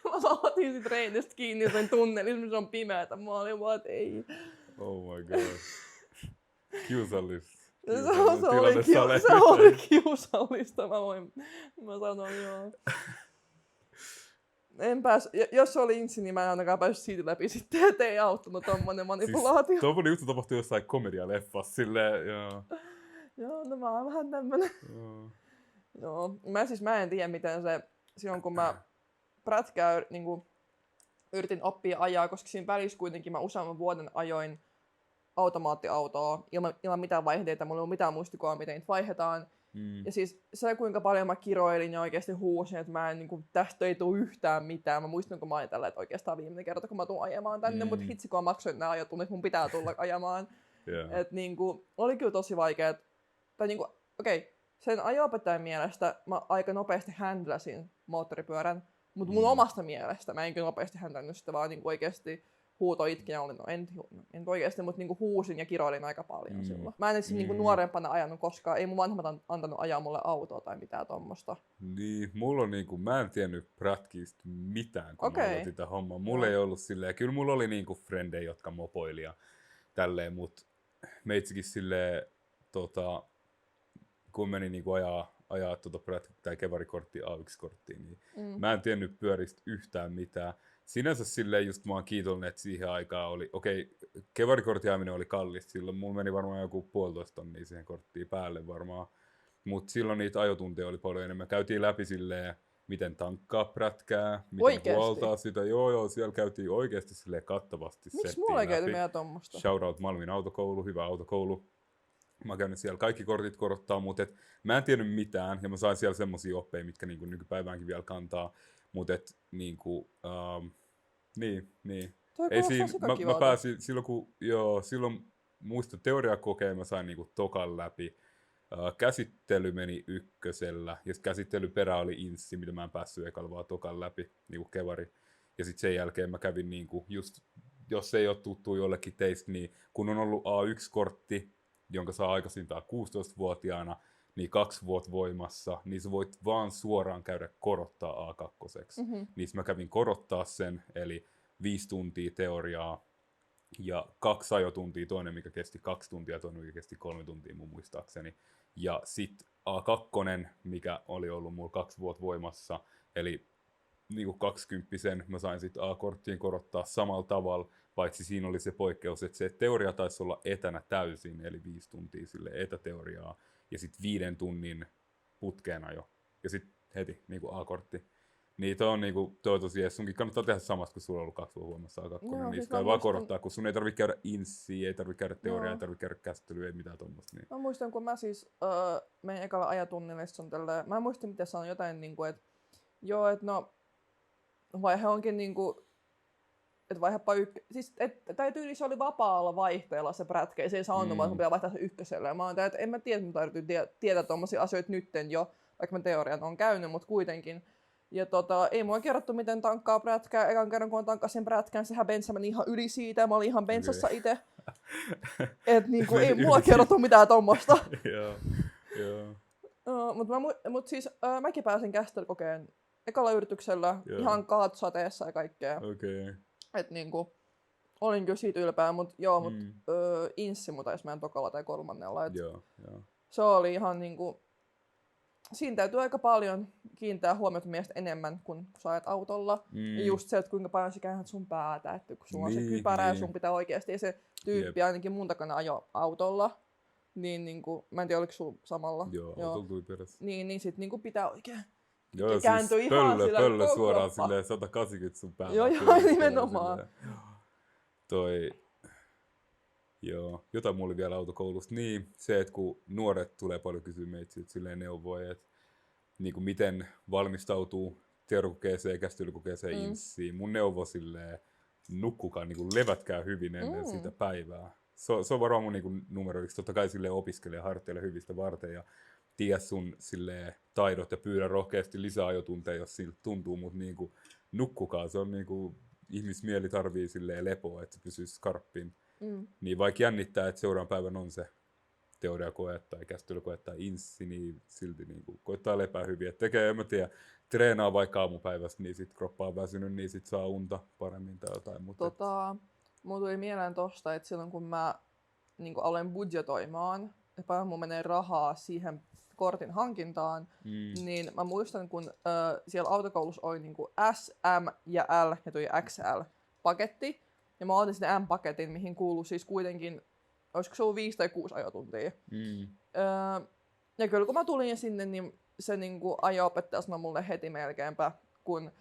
Mä otin sit reitestä kiinni sen tunnelin, missä on pimeätä. Mä olin vaan, että ei. Oh my god. Kiusallista. Se oli kiusallista, mä sanoin joo. Jos se oli insi, niin mä en ainakaan päässyt siitä läpi sitten, ettei auttanut tommonen manipulaatio. Siis tommonen juttu tapahtui jossain komedialeffassa, silleen, joo. Joo, no mä oon vähän tämmönen. Joo. Mä en tiedä miten se, silloin kun mä prätkää niinku yritin oppia ajaa, koska siinä välissä kuitenkin mä useamman vuoden ajoin automaattiautoa ilman mitään vaihteita, mulla ei ollut mitään muistikuvaa, miten niitä vaihdetaan. Ja siis se, kuinka paljon mä kiroilin ja oikeasti huusin, että mä en, niin kuin, tästä ei tule yhtään mitään. Mä muistan, kun mä olin tällä, että oikeastaan viimeinen kerta, kun mä tuun ajamaan tänne, mutta hitsi, kun mä maksoin nämä ajotunnit, mun pitää tulla ajamaan. Että niin kuin, oli kyllä tosi vaikea. Tai niin kuin, sen ajo-opettajan mielestä mä aika nopeasti handlasin moottoripyörän, mutta mun omasta mielestä mä en kyllä nopeasti handlannut sitä, vaan niin kuin oikeasti huuto itkin ja olin, en oikeasti, mutta niinku huusin ja kiroilin aika paljon silloin. Mä en edes niinku nuorempana ajanut koskaan, ei mun vanhemmat antanut ajaa mulle autoa tai mitään tommosta. Niin, mulla on niinku, mä en tiennyt prätkistä mitään, kun mä aloitin tätä hommaa. Mulla ei ollut silleen, kyllä mulla oli niinku frendejä, jotka mopoili ja tälleen, mut meitsikin silleen, kun meni niinku ajaa tai kevarikorttia A1-korttiin, niin mä en tiennyt pyöristä yhtään mitään. Sinänsä silleen just mä oon kiitollinen, että siihen aikaan oli, kevarikortin ajaminen oli kallista silloin, mulla meni varmaan joku 1,5 tonnia siihen korttiin päälle varmaan, mutta silloin niitä ajotunteja oli paljon enemmän. Käytiin läpi silleen, miten tankkaa prätkää, miten huoltaa sitä, joo, siellä käytiin oikeasti silleen kattavasti. Miksi mulla ei käyty meidän tommosta? Shoutout Malmin autokoulu, hyvä autokoulu. Mä käyn siellä kaikki kortit korottaa, mutta mä en tiennyt mitään ja mä sain siellä semmosia oppeja, mitkä niinku nykypäiväänkin vielä kantaa. Mutta niinku, niin. Ei siinä, mä pääsin silloin muista teoriakokeen mä sain niinku tokan läpi. Käsittely meni ykkösellä ja käsittelyperä oli inssi, mitä mä en päässyt ekalla vaan tokan läpi, niinku kevari. Ja sitten sen jälkeen mä kävin niinku just, jos ei ole tuttu jollekin teistä, niin kun on ollut A1-kortti, jonka saa aikaisintaan 16-vuotiaana, niin 2 vuotta voimassa, niin sä voit vaan suoraan käydä korottaa A2. Niin mä kävin korottaa sen, eli 5 tuntia teoriaa ja 2 ajotuntia, toinen mikä kesti 2 tuntia, toinen mikä kesti 3 tuntia mun muistaakseni. Ja sit A2, mikä oli ollut mulla 2 vuotta voimassa, eli niinku 20, mä sain sit A-korttiin korottaa samalla tavalla, paitsi siinä oli se poikkeus, että se teoria taisi olla etänä täysin, eli 5 tuntia sille etäteoriaa. Ja sitten 5 tunnin putkeen ajo. Ja sitten heti niinku A-kortti. Niin toi on niinku, toi tosi jees. Sunkin kannattaa tehdä samasta, kun sulla on ollut 2 vuotta huomassa A2. Joo, niin sitä vaan korottaa, kun sun ei tarvitse käydä inssiä, ei tarvitse käydä teoriaa, ei tarvitse käydä käsittelyä, ei mitään tommoista. Niin. Mä muistan, kun mä siis menin ekalla ajatunnille, on tälleen, mä en muista, miten sanoin jotain, niinku, että joo, että no, vaihe onkin niinku, että vaihepa siis tai tyyli se oli vapaalla vaihteella se prätkä, se ei sanonut, vaan sun pitää vaihtaa se ykköselle. Ja mä oon että en mä tiedä, että mä täytyy tietää tommosia asioita nytten jo, vaikka mä teorian on käynyt, mutta kuitenkin. Ja ei mua kerrottu, miten tankkaa prätkää. Ekan kerran, kun on tankkasin prätkään, sehän bensa meni ihan yli siitä, ja mä olin ihan bensassa itse. Et niinku, ei mua kerrottu mitään tommosta. Mut siis mäkin pääsin käsittelykokeen ekalla yrityksellä, ihan kaatsateessa ja kaikkea. Et niinku, olin kyllä siitä ylpeä, mut inssi mu taisi meidän tokalla tai 3. Se oli ihan niinku, siinä täytyy aika paljon kiinnittää huomiota mielestä enemmän, kun sä ajat autolla. Ja just se, että kuinka paljon sä käännät sun päätä, että kun sulla on se kypärä ja sun pitää oikeasti, se tyyppi ainakin mun takana ajo autolla. Niinku, mä en tiedä, oliko sulla samalla. Joo. Autolla tuli perässä. Niin sit niinku pitää oikein. Joo, kääntyy siis ihan pöllö suoraan silleen 180 sun päällä. Joo, nimenomaan. Jotain mulla oli vielä autokoulusta. Niin, se, että kun nuoret tulee paljon kysyä meitä silleen neuvoja, että niin kuin miten valmistautuu teorikokeeseen ja käsittelykokeeseen inssiin. Mun neuvo silleen, nukkukaa, niin kuin levätkää hyvin ennen sitä päivää. Se on varmaan mun niin numero 1. Totta kai silleen opiskelee ja harjoittelee hyvistä varten ja tiedä sun silleen, taidot ja pyydä rohkeasti lisää ajotunteja, jos siltä tuntuu, mutta niin kuin, nukkukaa. Se on niin kuin, ihmismieli tarvii silleen lepoa, että se pysyisi skarppin. Niin vaikka jännittää, että seuraavan päivän on se teoriakoe tai käsittelykoe tai inssi, niin silti niinku koittaa lepää hyvin. Et tekee, en mä tiedä, treenaa vaikka aamupäivästä, niin sit kroppa on väsynyt, niin sit saa unta paremmin tai jotain. Mulla tuli mieleen tosta, että silloin kun mä niin aloin budjetoimaan, että paljon mulla menee rahaa siihen kortin hankintaan, niin mä muistan, kun siellä autokoulussa oli niin S, M ja L ja tuli XL-paketti. Ja mä otin sinne M-paketin, mihin kuului siis kuitenkin, olisiko se ollut 5 tai 6 ajotuntia. Ja kyllä kun mä tulin sinne, niin se niin ajo-opettaja sanoi mulle heti melkeinpä, kun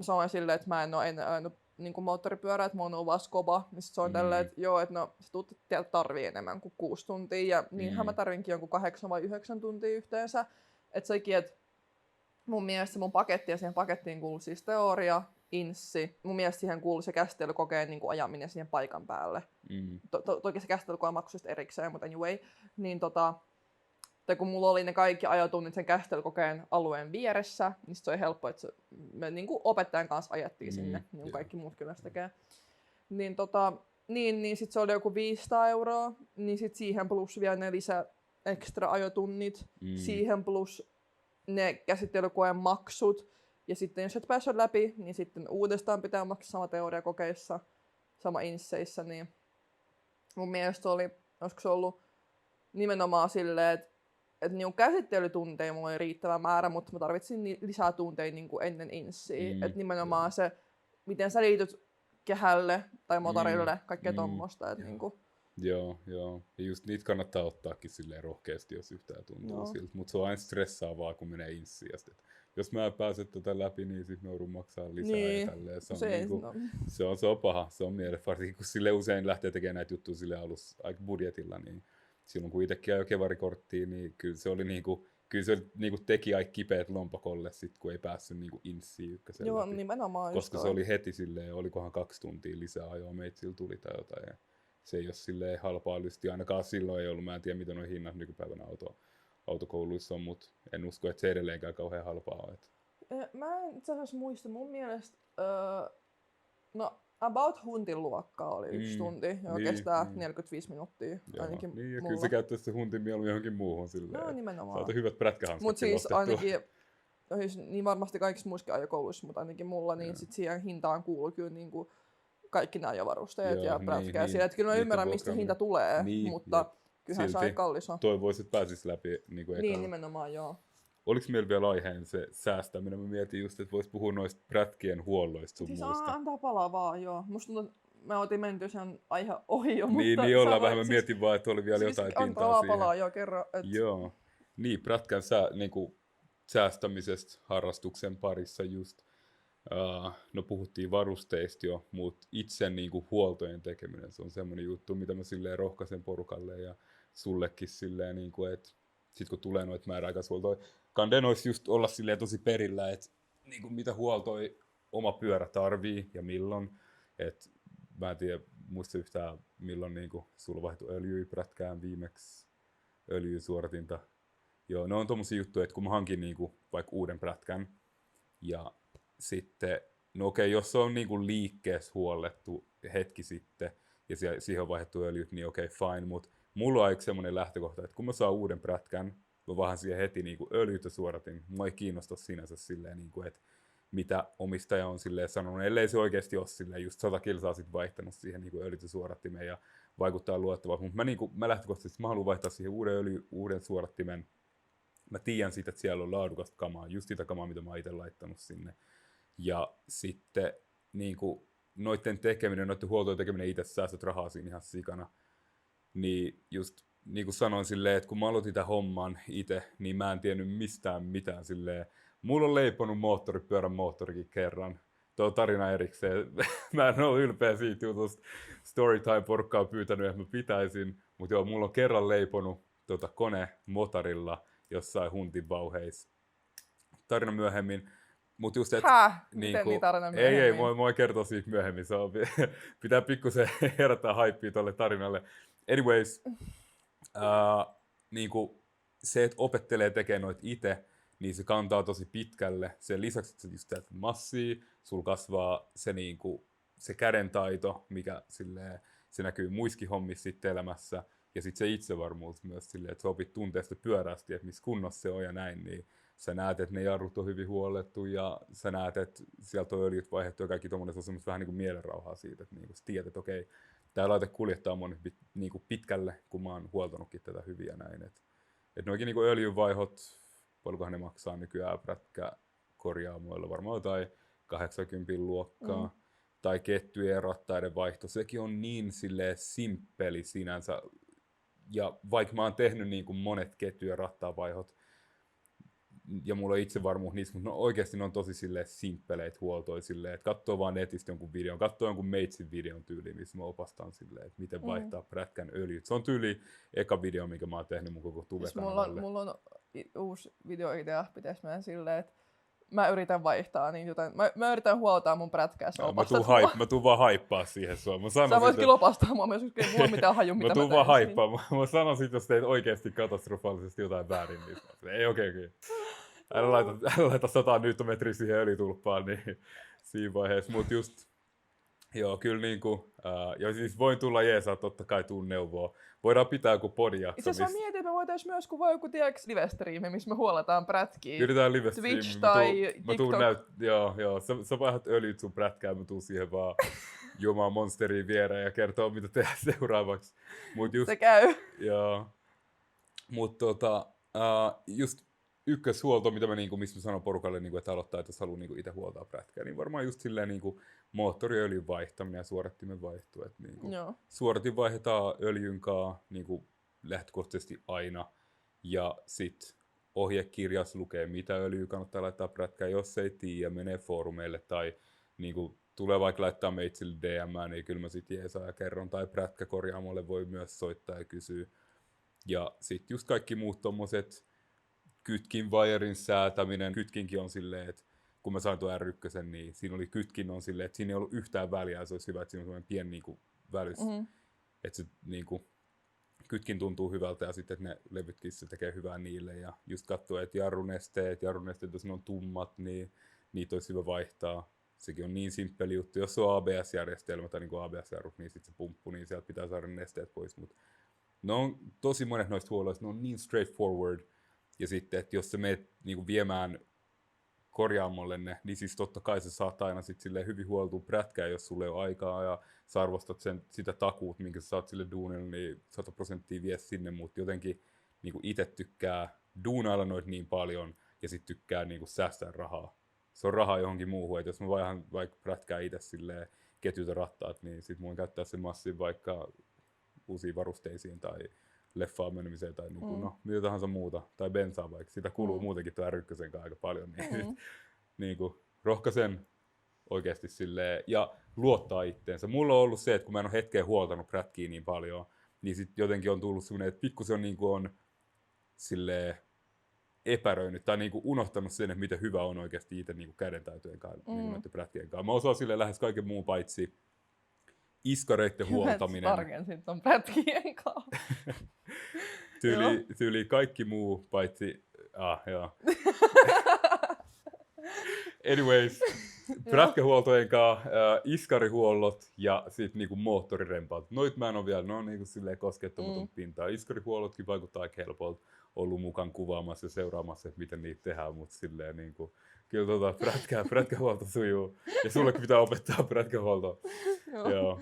sanoin silleen, että mä en ole ennen ajanut niin moottoripyörää, että mä oon ollut vaan skoba. Niin sit se on tälleen, että joo, että no sä tarvii enemmän kuin 6 tuntia. Ja niinhän mä tarvinkin jonkun 8 vai 9 tuntia yhteensä. Että sekin, että mun mielestä mun paketti ja siihen pakettiin kuului siis teoria, inssi. Mun mielestä siihen kuului se käsittelykokeen niin ajaminen siihen paikan päälle. Toki se käsittelykoe maksoi erikseen, mutta anyway. Niin tai kun mulla oli ne kaikki ajotunnit sen käsittelykokeen alueen vieressä, niin se oli helppo, että me niin kuin opettajan kanssa ajettiin sinne, niin kuin kaikki muut kyllä se tekee. Niin sit se oli joku 500 €, niin sit siihen plus vielä ne extra ajotunnit, siihen plus ne käsittelykoeen maksut, ja sitten jos et päässyt läpi, niin sitten uudestaan pitää maksaa sama teoriakokeissa, sama insseissä, niin mun mielestä olisiko se ollut nimenomaan silleen, että niinku käsittelytunteja mulla oli riittävä määrä, mutta mä tarvitsin lisää tunteja niinku ennen inssiä. Että nimenomaan se, miten sä liityt kehälle tai motorille, kaikkea tommoista. Niinku. Joo. Ja just niitä kannattaa ottaakin silleen rohkeasti, jos yhtään tuntuu siltä. Mutta se on aina stressaavaa, kun menee inssiin. Jos mä en pääse tätä läpi, niin sit mä joudun maksaa lisää ja tälleen. Se on paha. Se on mielessä, varsinkin kun sille usein lähtee tekemään näitä juttuja sille alussa aika budjetilla, niin silloin kun itsekin ajoi kevarikorttiin, niin kyllä se teki aika kipeät lompakolle, sit, kun ei päässyt niinku inssiin ykkösen Joo, läpi. Nimenomaan. Koska se oli heti silleen, olikohan 2 tuntia lisää ajoa, meitsillä tuli tai jotain. Ja se ei ole silleen halpaa lystiä, ainakaan silloin ei ollut. Mä en tiedä, mitä nuo hinnat nykypäivänä autokouluissa on, mutta en usko, että se edelleenkään kauhean halpaa on. Mä en itse asiassa muista, mun mielestä, about huntin luokkaa oli 1 tunti, joka kestää 45 minuuttia ainakin Niin, ja mulla. kyllä se käyttäisi se huntin mieluummin johonkin muuhun silleen. No nimenomaan. Saatu hyvät prätkähanskat. Mutta siis ainakin, niin varmasti kaikissa muissakin ajokouluissa, mutta ainakin mulla, niin sit siihen hintaan kuului kyllä niinku kaikki nämä ajovarusteet ja prätkä. Niin, että kyllä mä ymmärrän, mistä hinta tulee, mutta kyllähän se aika kallis on. Toivoisin, että pääsisi läpi niin kuin Niin, nimenomaan, joo. Oliko meillä vielä aiheen se säästäminen? Mä mietin just, että vois puhua noista prätkien huolloista sun siis muusta. Antaa palaa vaan, joo. Musta tuntuu, että me oltiin menty sen aihe ohi jo, mutta... Niin ollaan vähän. Mä mietin vaan, että oli vielä jotain pintaa siihen. Palaa, joo, kerro. Joo. Niin, prätkän niinku säästämisestä harrastuksen parissa just. No puhuttiin varusteista jo, mutta itse niinku huoltojen tekeminen, se on semmoinen juttu, mitä mä silleen rohkaisen porukalle ja sullekin silleen, niinku, että sit kun tulee noita määräaikaishuoltoja, kanden olisi just olla silleen tosi perillä, että niinku, mitä huoltoja oma pyörä tarvii ja milloin. Et mä en tiedä, muista yhtään milloin niinku, sulla vaihtui öljyä prätkään viimeksi, öljysuoratinta. Joo, ne on tommosia juttuja, että kun mä hankin niinku, vaikka uuden prätkän ja sitten, no okei, jos se on niinku liikkeessä huollettu hetki sitten ja siihen on vaihdettu öljyt, niin okei, fine, mutta mulla on aika semmoinen lähtökohta, että kun mä saan uuden prätkän, mä vaan siihen heti niinku öljyt ja suoratin. Mua ei kiinnosta sinänsä silleen, niinku, että mitä omistaja on silleen sanonut, ellei se oikeasti ole silleen just 100 kilsaa sit vaihtanut siihen niinku öljyt ja suorattimeen ja vaikuttaa luottavalta. Mutta mä lähtökohtaisesti mä haluan vaihtaa siihen uuden suorattimen. Mä tiedän siitä, että siellä on laadukasta kamaa, just sitä kamaa, mitä mä oon itse laittanut sinne. Ja sitten niinku, noiden tekeminen, noiden huoltojen tekeminen itse säästät rahaa siinä ihan sikana. Niin just niin kuin sanoin silleen, että kun mä aloitin tämän homman itse, niin mä en tiennyt mistään mitään silleen. Mulla on leiponut moottoripyörän moottorikin kerran. Tuo tarina erikseen. Mä en ole ylpeä siitä jutusta. Storytime-porukkaa on pyytänyt, että mä pitäisin. Mutta joo, mulla on kerran leiponut kone motorilla jossain huntin vauheissa. Tarina myöhemmin. Mut just, et, Miten niin tarina myöhemmin? Ei, moi kertoa siitä myöhemmin. Se on, pitää pikkusen herättää haippia tolle tarinalle. Anyways, niinku, se, että opettelee tekemään noita itse, niin se kantaa tosi pitkälle. Sen lisäksi, että sä just teet massia, sulla kasvaa se, niinku, se kädentaito, mikä silleen, se näkyy muissakin hommissa sitten elämässä. Ja sitten se itsevarmuus myös silleen, että sä opit tuntea sitä pyörästi, että missä kunnossa se on ja näin, niin sä näet, että ne jarrut on hyvin huollettu ja sä näet, että sieltä on öljyt vaihdettu ja kaikki tommoinen, se on semmoista vähän niin kuin mielenrauhaa siitä, että niinku sä tiedät, että okei, tää laite kuljettaa mun niinku pitkälle, kun mä oon huoltanutkin tätä hyvin ja näin. Et noikin niinku öljyvaihot, paljonkohan ne maksaa nykyään prätkäkorjaamoilla, varmaan jotain 80 luokkaa. Tai ketjujen rattaiden vaihto, sekin on niin silleen simppeli sinänsä. Ja vaikka mä oon tehnyt niin kuin monet ketjujen rattaavaihot, ja mulla on itsevarmuus niissä, mutta oikeasti ne on tosi silleen simppeleitä huoltoja silleen, että katsoo vaan netistä jonkun videon, katsoo jonkun meitsin videon tyyliin, missä mä opastan silleen, että miten vaihtaa prätkän öljyt. Se on tyyli eka video, minkä mä oon tehnyt mun koko Tuve-kanavalle. Mulla on uusi videoidea, pitäis mennä silleen, että mä yritän vaihtaa niin jotain. Mä yritän huoltaa mun prätkää, sä opastat mua. Mä tuun vaan haippaa siihen sua. Sä voitkin lopastaa mua myös, koska ei mulla mitään haju, mitä mä tuun vaan haippaa. Mä sanon sit, jos teet oikeesti katastrofaalisesti jotain väärin. Niin ei okei. Älä laita 100 newtonmetriä siihen öljytulppaan, niin siinä vaiheessa. Mut just, joo, kyllä niinku, ja siis voin tulla jeesaa, totta kai tuun neuvoa. Voidaan pitää joku podijakso. Itse asiassa mietin, että me voitais myös kuvaa joku live-striimi, missä me huoletaan prätkiä. Pidetään live-striimi. Twitch tai TikTok. Joo. Sä vaihdat öljyt sun prätkään, mä tuun siihen vaan juomaan Monsteria viereen ja kertoo, mitä tehdään seuraavaksi. Se käy. Joo. Mut just ykköshuolto, mitä mä niinku, missä mä sanon porukalle, niinku, että aloittaa, että jos haluaa niinku itse huoltaa prätkää, niin varmaan just silleen niinku moottoriöljyn vaihtaminen ja suodattimen vaihto. Niinku, suodatin vaihdetaan öljyn kanssa niinku lähtökohtaisesti aina. Ja sit ohjekirjas lukee, mitä öljyä kannattaa laittaa prätkään, jos ei tiedä, menee foorumeille tai niinku, tulee vaikka laittaa meitsille DM, niin kyllä mä sit jeesaan ja kerron. Tai prätkäkorjaamolle voi myös soittaa ja kysyä. Ja sit just kaikki muut tommoset kytkin wirein säätäminen. Kytkinkin on silleen, että kun mä sain tuon R1, niin siinä oli kytkin on silleen, että siinä ei ollut yhtään väliä. Se olisi hyvä, että siinä on sellainen pieni niinku välys. Että se niinku, kytkin tuntuu hyvältä ja sitten, että ne levytkin se tekee hyvää niille. Ja just katsoo, että jarrunesteet, jos ne on tummat, niin niitä olisi hyvä vaihtaa. Sekin on niin simppeli juttu. Jos on ABS-järjestelmä tai niinku ABS-jarrut, niin sitten se pumppu, niin sieltä pitää saada nesteet pois. Mut ne on tosi monet noista huoloista, ne on niin straightforward. Ja sitten, että jos sä meet niinku viemään korjaamolle ne, niin siis totta kai sä saat aina sit silleen hyvin huoltua prätkää, jos sulle ei ole aikaa ja sä arvostat sitä takuut, minkä sä saat sille duunille, niin 100% vie sinne, mutta jotenkin niinku itse tykkää duunailla noita niin paljon ja sit tykkää niinku säästää rahaa. Se on rahaa johonkin muuhun, että jos mä vaihan vaikka prätkää itse silleen ketjut ja rattaat, niin sit voin käyttää sen massin vaikka uusiin varusteisiin tai leffaan menemiseen tai niinku, mitä tahansa muuta, tai bensaa vaikka, sitä kuluu muutenkin tuon R1 kanssa aika paljon, niin niinku, rohkaisen oikeasti silleen, ja luottaa itteensä. Mulla on ollut se, että kun mä en ole hetkeen huoltanut prätkiä niin paljon, niin sit jotenkin on tullut semmoinen, että pikkusen niinku on silleen epäröinyt tai niinku unohtanut sen, että miten hyvä on oikeasti itse niinku kädentaitojen kanssa, niinku näiden prätkien kanssa. Mä osaan silleen lähes kaiken muun paitsi iskareiden huoltaminen. Tarkensit ton prätkien kanssa. Tyyli kaikki muu paitsi... joo. Anyways, prätkähuoltojen kanssa, iskarihuollot ja sit niinku moottorirempaat. Noit mä en oo vielä, ne on niinku silleen koskettamaton pintaa. Iskarihuollotkin vaikuttaa aika helpolta. Ollut mukaan kuvaamassa ja seuraamassa, että miten niitä tehdään, mutta silleen niinku... Kyllä prätkähuolto sujuu. Ja sullekin pitää opettaa prätkähuoltoa. Joo.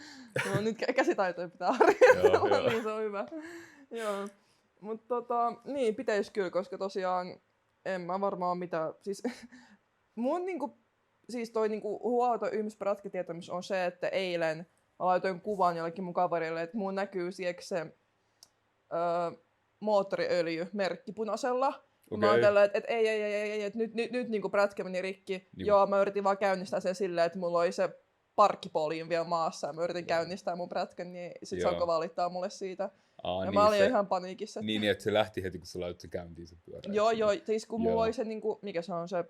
No, nyt käsitaitoja pitää harjoitella, niin se on hyvä. Joo. Mutta niin, pitäis kyllä, koska tosiaan en mä varmaan mitään... Siis, mun niinku, siis toi niinku huolto prätkätietämys on se, että eilen mä laitoin kuvan jollekin mun kaverille, että mun näkyy sieltä se moottoriöljy merkki punaisella. Okay. Mä oon tällä, että ei, että nyt niinku prätkä meni rikki. Niin. Joo, mä yritin vaan käynnistää sen silleen, että mulla oli se parkkipoliin vielä maassa ja mä yritin käynnistää mun prätkän, niin sit se alkoi valittaa mulle siitä. Ja niin mä olin jo ihan paniikissa. Niin, että se lähti heti, kun sä laitat se käyntiin se pyörä. Joo, siis kun mulla oli se, niinku, mikä se on se,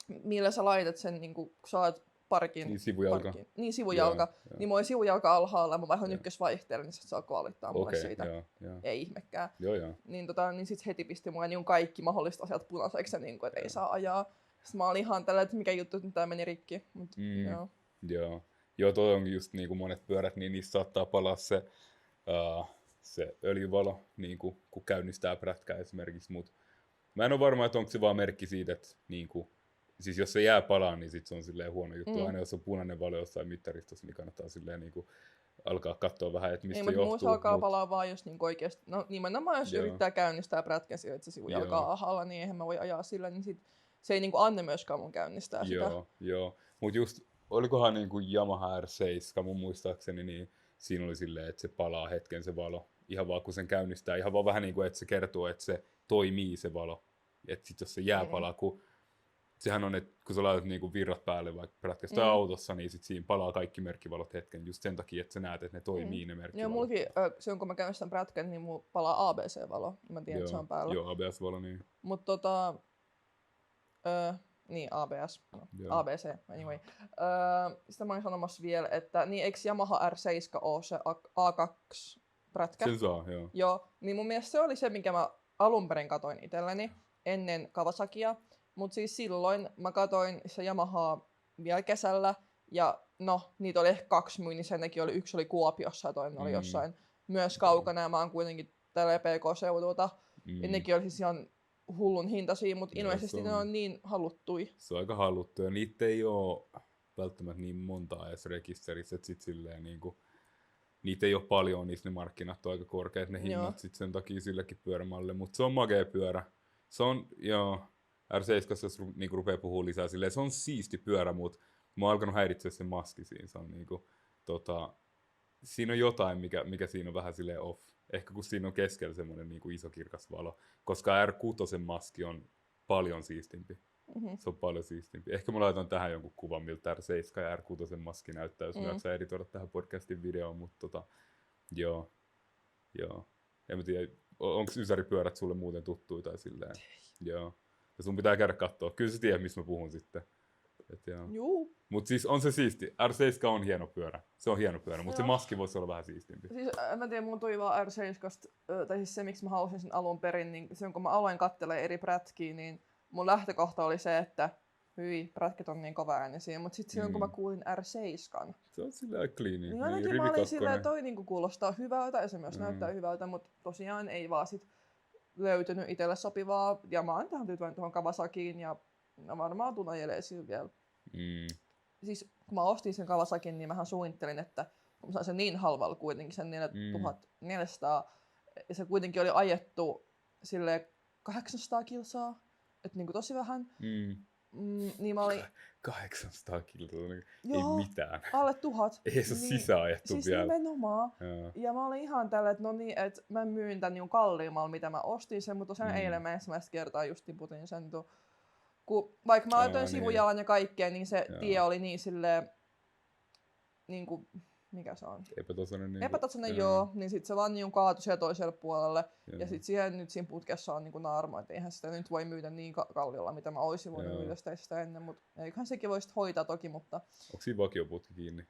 millä sä laitat sen, niinku, kun sä laitat parkin. Niin sivujalka. Niin sivujalka. Joo. Niin mulla oli sivujalka alhaalla ja mä vaihoin ykkösvaihteelle, niin sit se alkoi valittaa mulle siitä. Joo. Ei ihmekään. Joo. Niin sit heti pisti mulle niin kaikki mahdolliset asiat punaiseksi, niin että ei saa ajaa. Sitten mä olin ihan tällä, että mikä juttu, että tää meni rikki. Mut, Joo, toi onkin just niin kuin monet pyörät, niin niissä saattaa palaa se se öljyvalo, niin kuin, kun käynnistää prätkää esimerkiksi, mutta mä en ole varma, että onko se vaan merkki siitä, että niin kuin, siis jos se jää palaan, niin sit se on silleen huono juttu. Aina jos on punainen valo jossain mittaristossa, niin kannattaa silleen niin kuin alkaa katsoa vähän, että mistä niin, johtuu. Mutta alkaa palaa vaan, jos niin oikeasti, no nimenomaan jos yrittää käynnistää prätkän sillä, että se sivu alkaa ahalla, niin eihän mä voi ajaa sillä, niin sit se ei niin kuin anna myöskään mun käynnistää sitä. Joo. Mutta just, olikohan niin kuin Yamaha R7, mun muistaakseni, niin siinä oli silleen, että se palaa hetken se valo. Ihan vaan kun sen käynnistää, ihan vaan vähän niin kuin, että se kertoo, että se toimii se valo. Että sit jos se jää palaa, kun sehän on, että kun sä laitat niinku virrat päälle vaikka prätkässä tai autossa, niin sit siinä palaa kaikki merkkivalot hetken just sen takia, että sä näet, että ne toimii ne merkkivalot. Joo, mullakin, silloin kun mä käynnistän prätkän, niin mulla palaa ABC-valo. Mä tiedän, että se on päällä. Joo, ABS-valo, niin. Mut niin, ABS. No, ABC, anyway. Sitä mä olin sanomassa vielä, että niin eikö Yamaha R7 ole se A2-prätkä? Sen saa, joo. Joo, niin mun mielestä se oli se, minkä mä alun perin katoin itselleni ennen Kawasakia. Mutta siis silloin mä katoin se Yamahaa vielä kesällä, ja no, niitä oli ehkä 2 myynnissä, nekin oli, yksi oli Kuopiossa ja toinen oli jossain myös kaukana, ja mä oon kuitenkin tällä PK-seudulta, ja nekin oli siis ihan hullun hintaisia, mutta ilmeisesti ne on niin halluttui. Se on aika haluttu, ja niitä ei oo välttämättä niin montaa edes rekisterissä, että sit silleen niinku, niitä ei ole paljon, niissä ne markkinat on aika korkeat, ne hinnat sit sen takia silläkin pyörämalle, mutta se on makea pyörä. Se on, R7, jos niinku rupeaa puhumaan lisää silleen, se on siisti pyörä, mutta mä oon alkanut häiritseä sen maski siinä. Se on niinku, siinä on jotain, mikä siinä on vähän silleen off. Ehkä kun siinä on keskellä semmoinen niinku iso kirkas valo. Koska R6 maski on paljon siistimpi. Se on paljon siistimpi. Ehkä mä laitan tähän jonkun kuvan, miltä R7 ja R6 maski näyttää, jos mä jaksaa editoida tähän podcastin videoon. Mutta joo. En mä tiedä, onko ysäripyörät sulle muuten tuttuja tai silleen? Joo. Ja sun pitää käydä kattoo. Kyllä sä tiedät, mistä mä puhun sitten. Juu. Mut siis on se siisti. R7 on hieno pyörä. Se on hieno pyörä, mutta se maski voisi olla vähän siistimpi. Siis mä tiedän, mun tuli vaan R7, tai siis se miksi mä halusin sen alun perin, niin silloin kun mä aloin katselemaan eri prätkiä, niin mun lähtökohta oli se, että hyi, prätkät on niin kovaäänisiä, mutta sitten silloin kun mä kuulin R7, se on silleen aika clean. niin ainakin mä olin silleen, että toi niinku kuulostaa hyvältä ja se myös näyttää hyvältä, mutta tosiaan ei vaan sit löytynyt itselle sopivaa, ja mä oon tähän tyytyväinen tuohon Kawasakiin, ja mä varmaan tuun ajelemaan sillä vielä. Siis kun mä ostin sen Kawasakin, niin mähän suunnittelin, että kun mä sain sen niin halvalla kuitenkin, sen 4400, ja se kuitenkin oli ajettu silleen 800 kilsaa, että niinku tosi vähän. Niin mä olin 800 kilsaa, joo, ei mitään. alle 1000. Ei se niin, sisään ajettu siis vielä. Nimenomaan. Ja mä olin ihan tällä, että no niin, että mä myyn tän niin kalliimmalla, mitä mä ostin sen, mutta tosiaan eilen mä ensimmäistä kertaa just tiputin sen. Vaikka mä laitoin sivujalan ja kaikkea, niin se tie oli niin silleen, niinku, mikä se on? Epätasainen, joo. Niin sit se vaan niin kaatui siellä toiselle puolelle. Joo. Ja sit siinä putkessa on niin naarma, että eihän sitä nyt voi myydä niin kalliolla, mitä mä olisin voinut myydä sitä ennen. Mutta eiköhän sekin voisi hoitaa toki, mutta onko siinä vakioputki kiinni?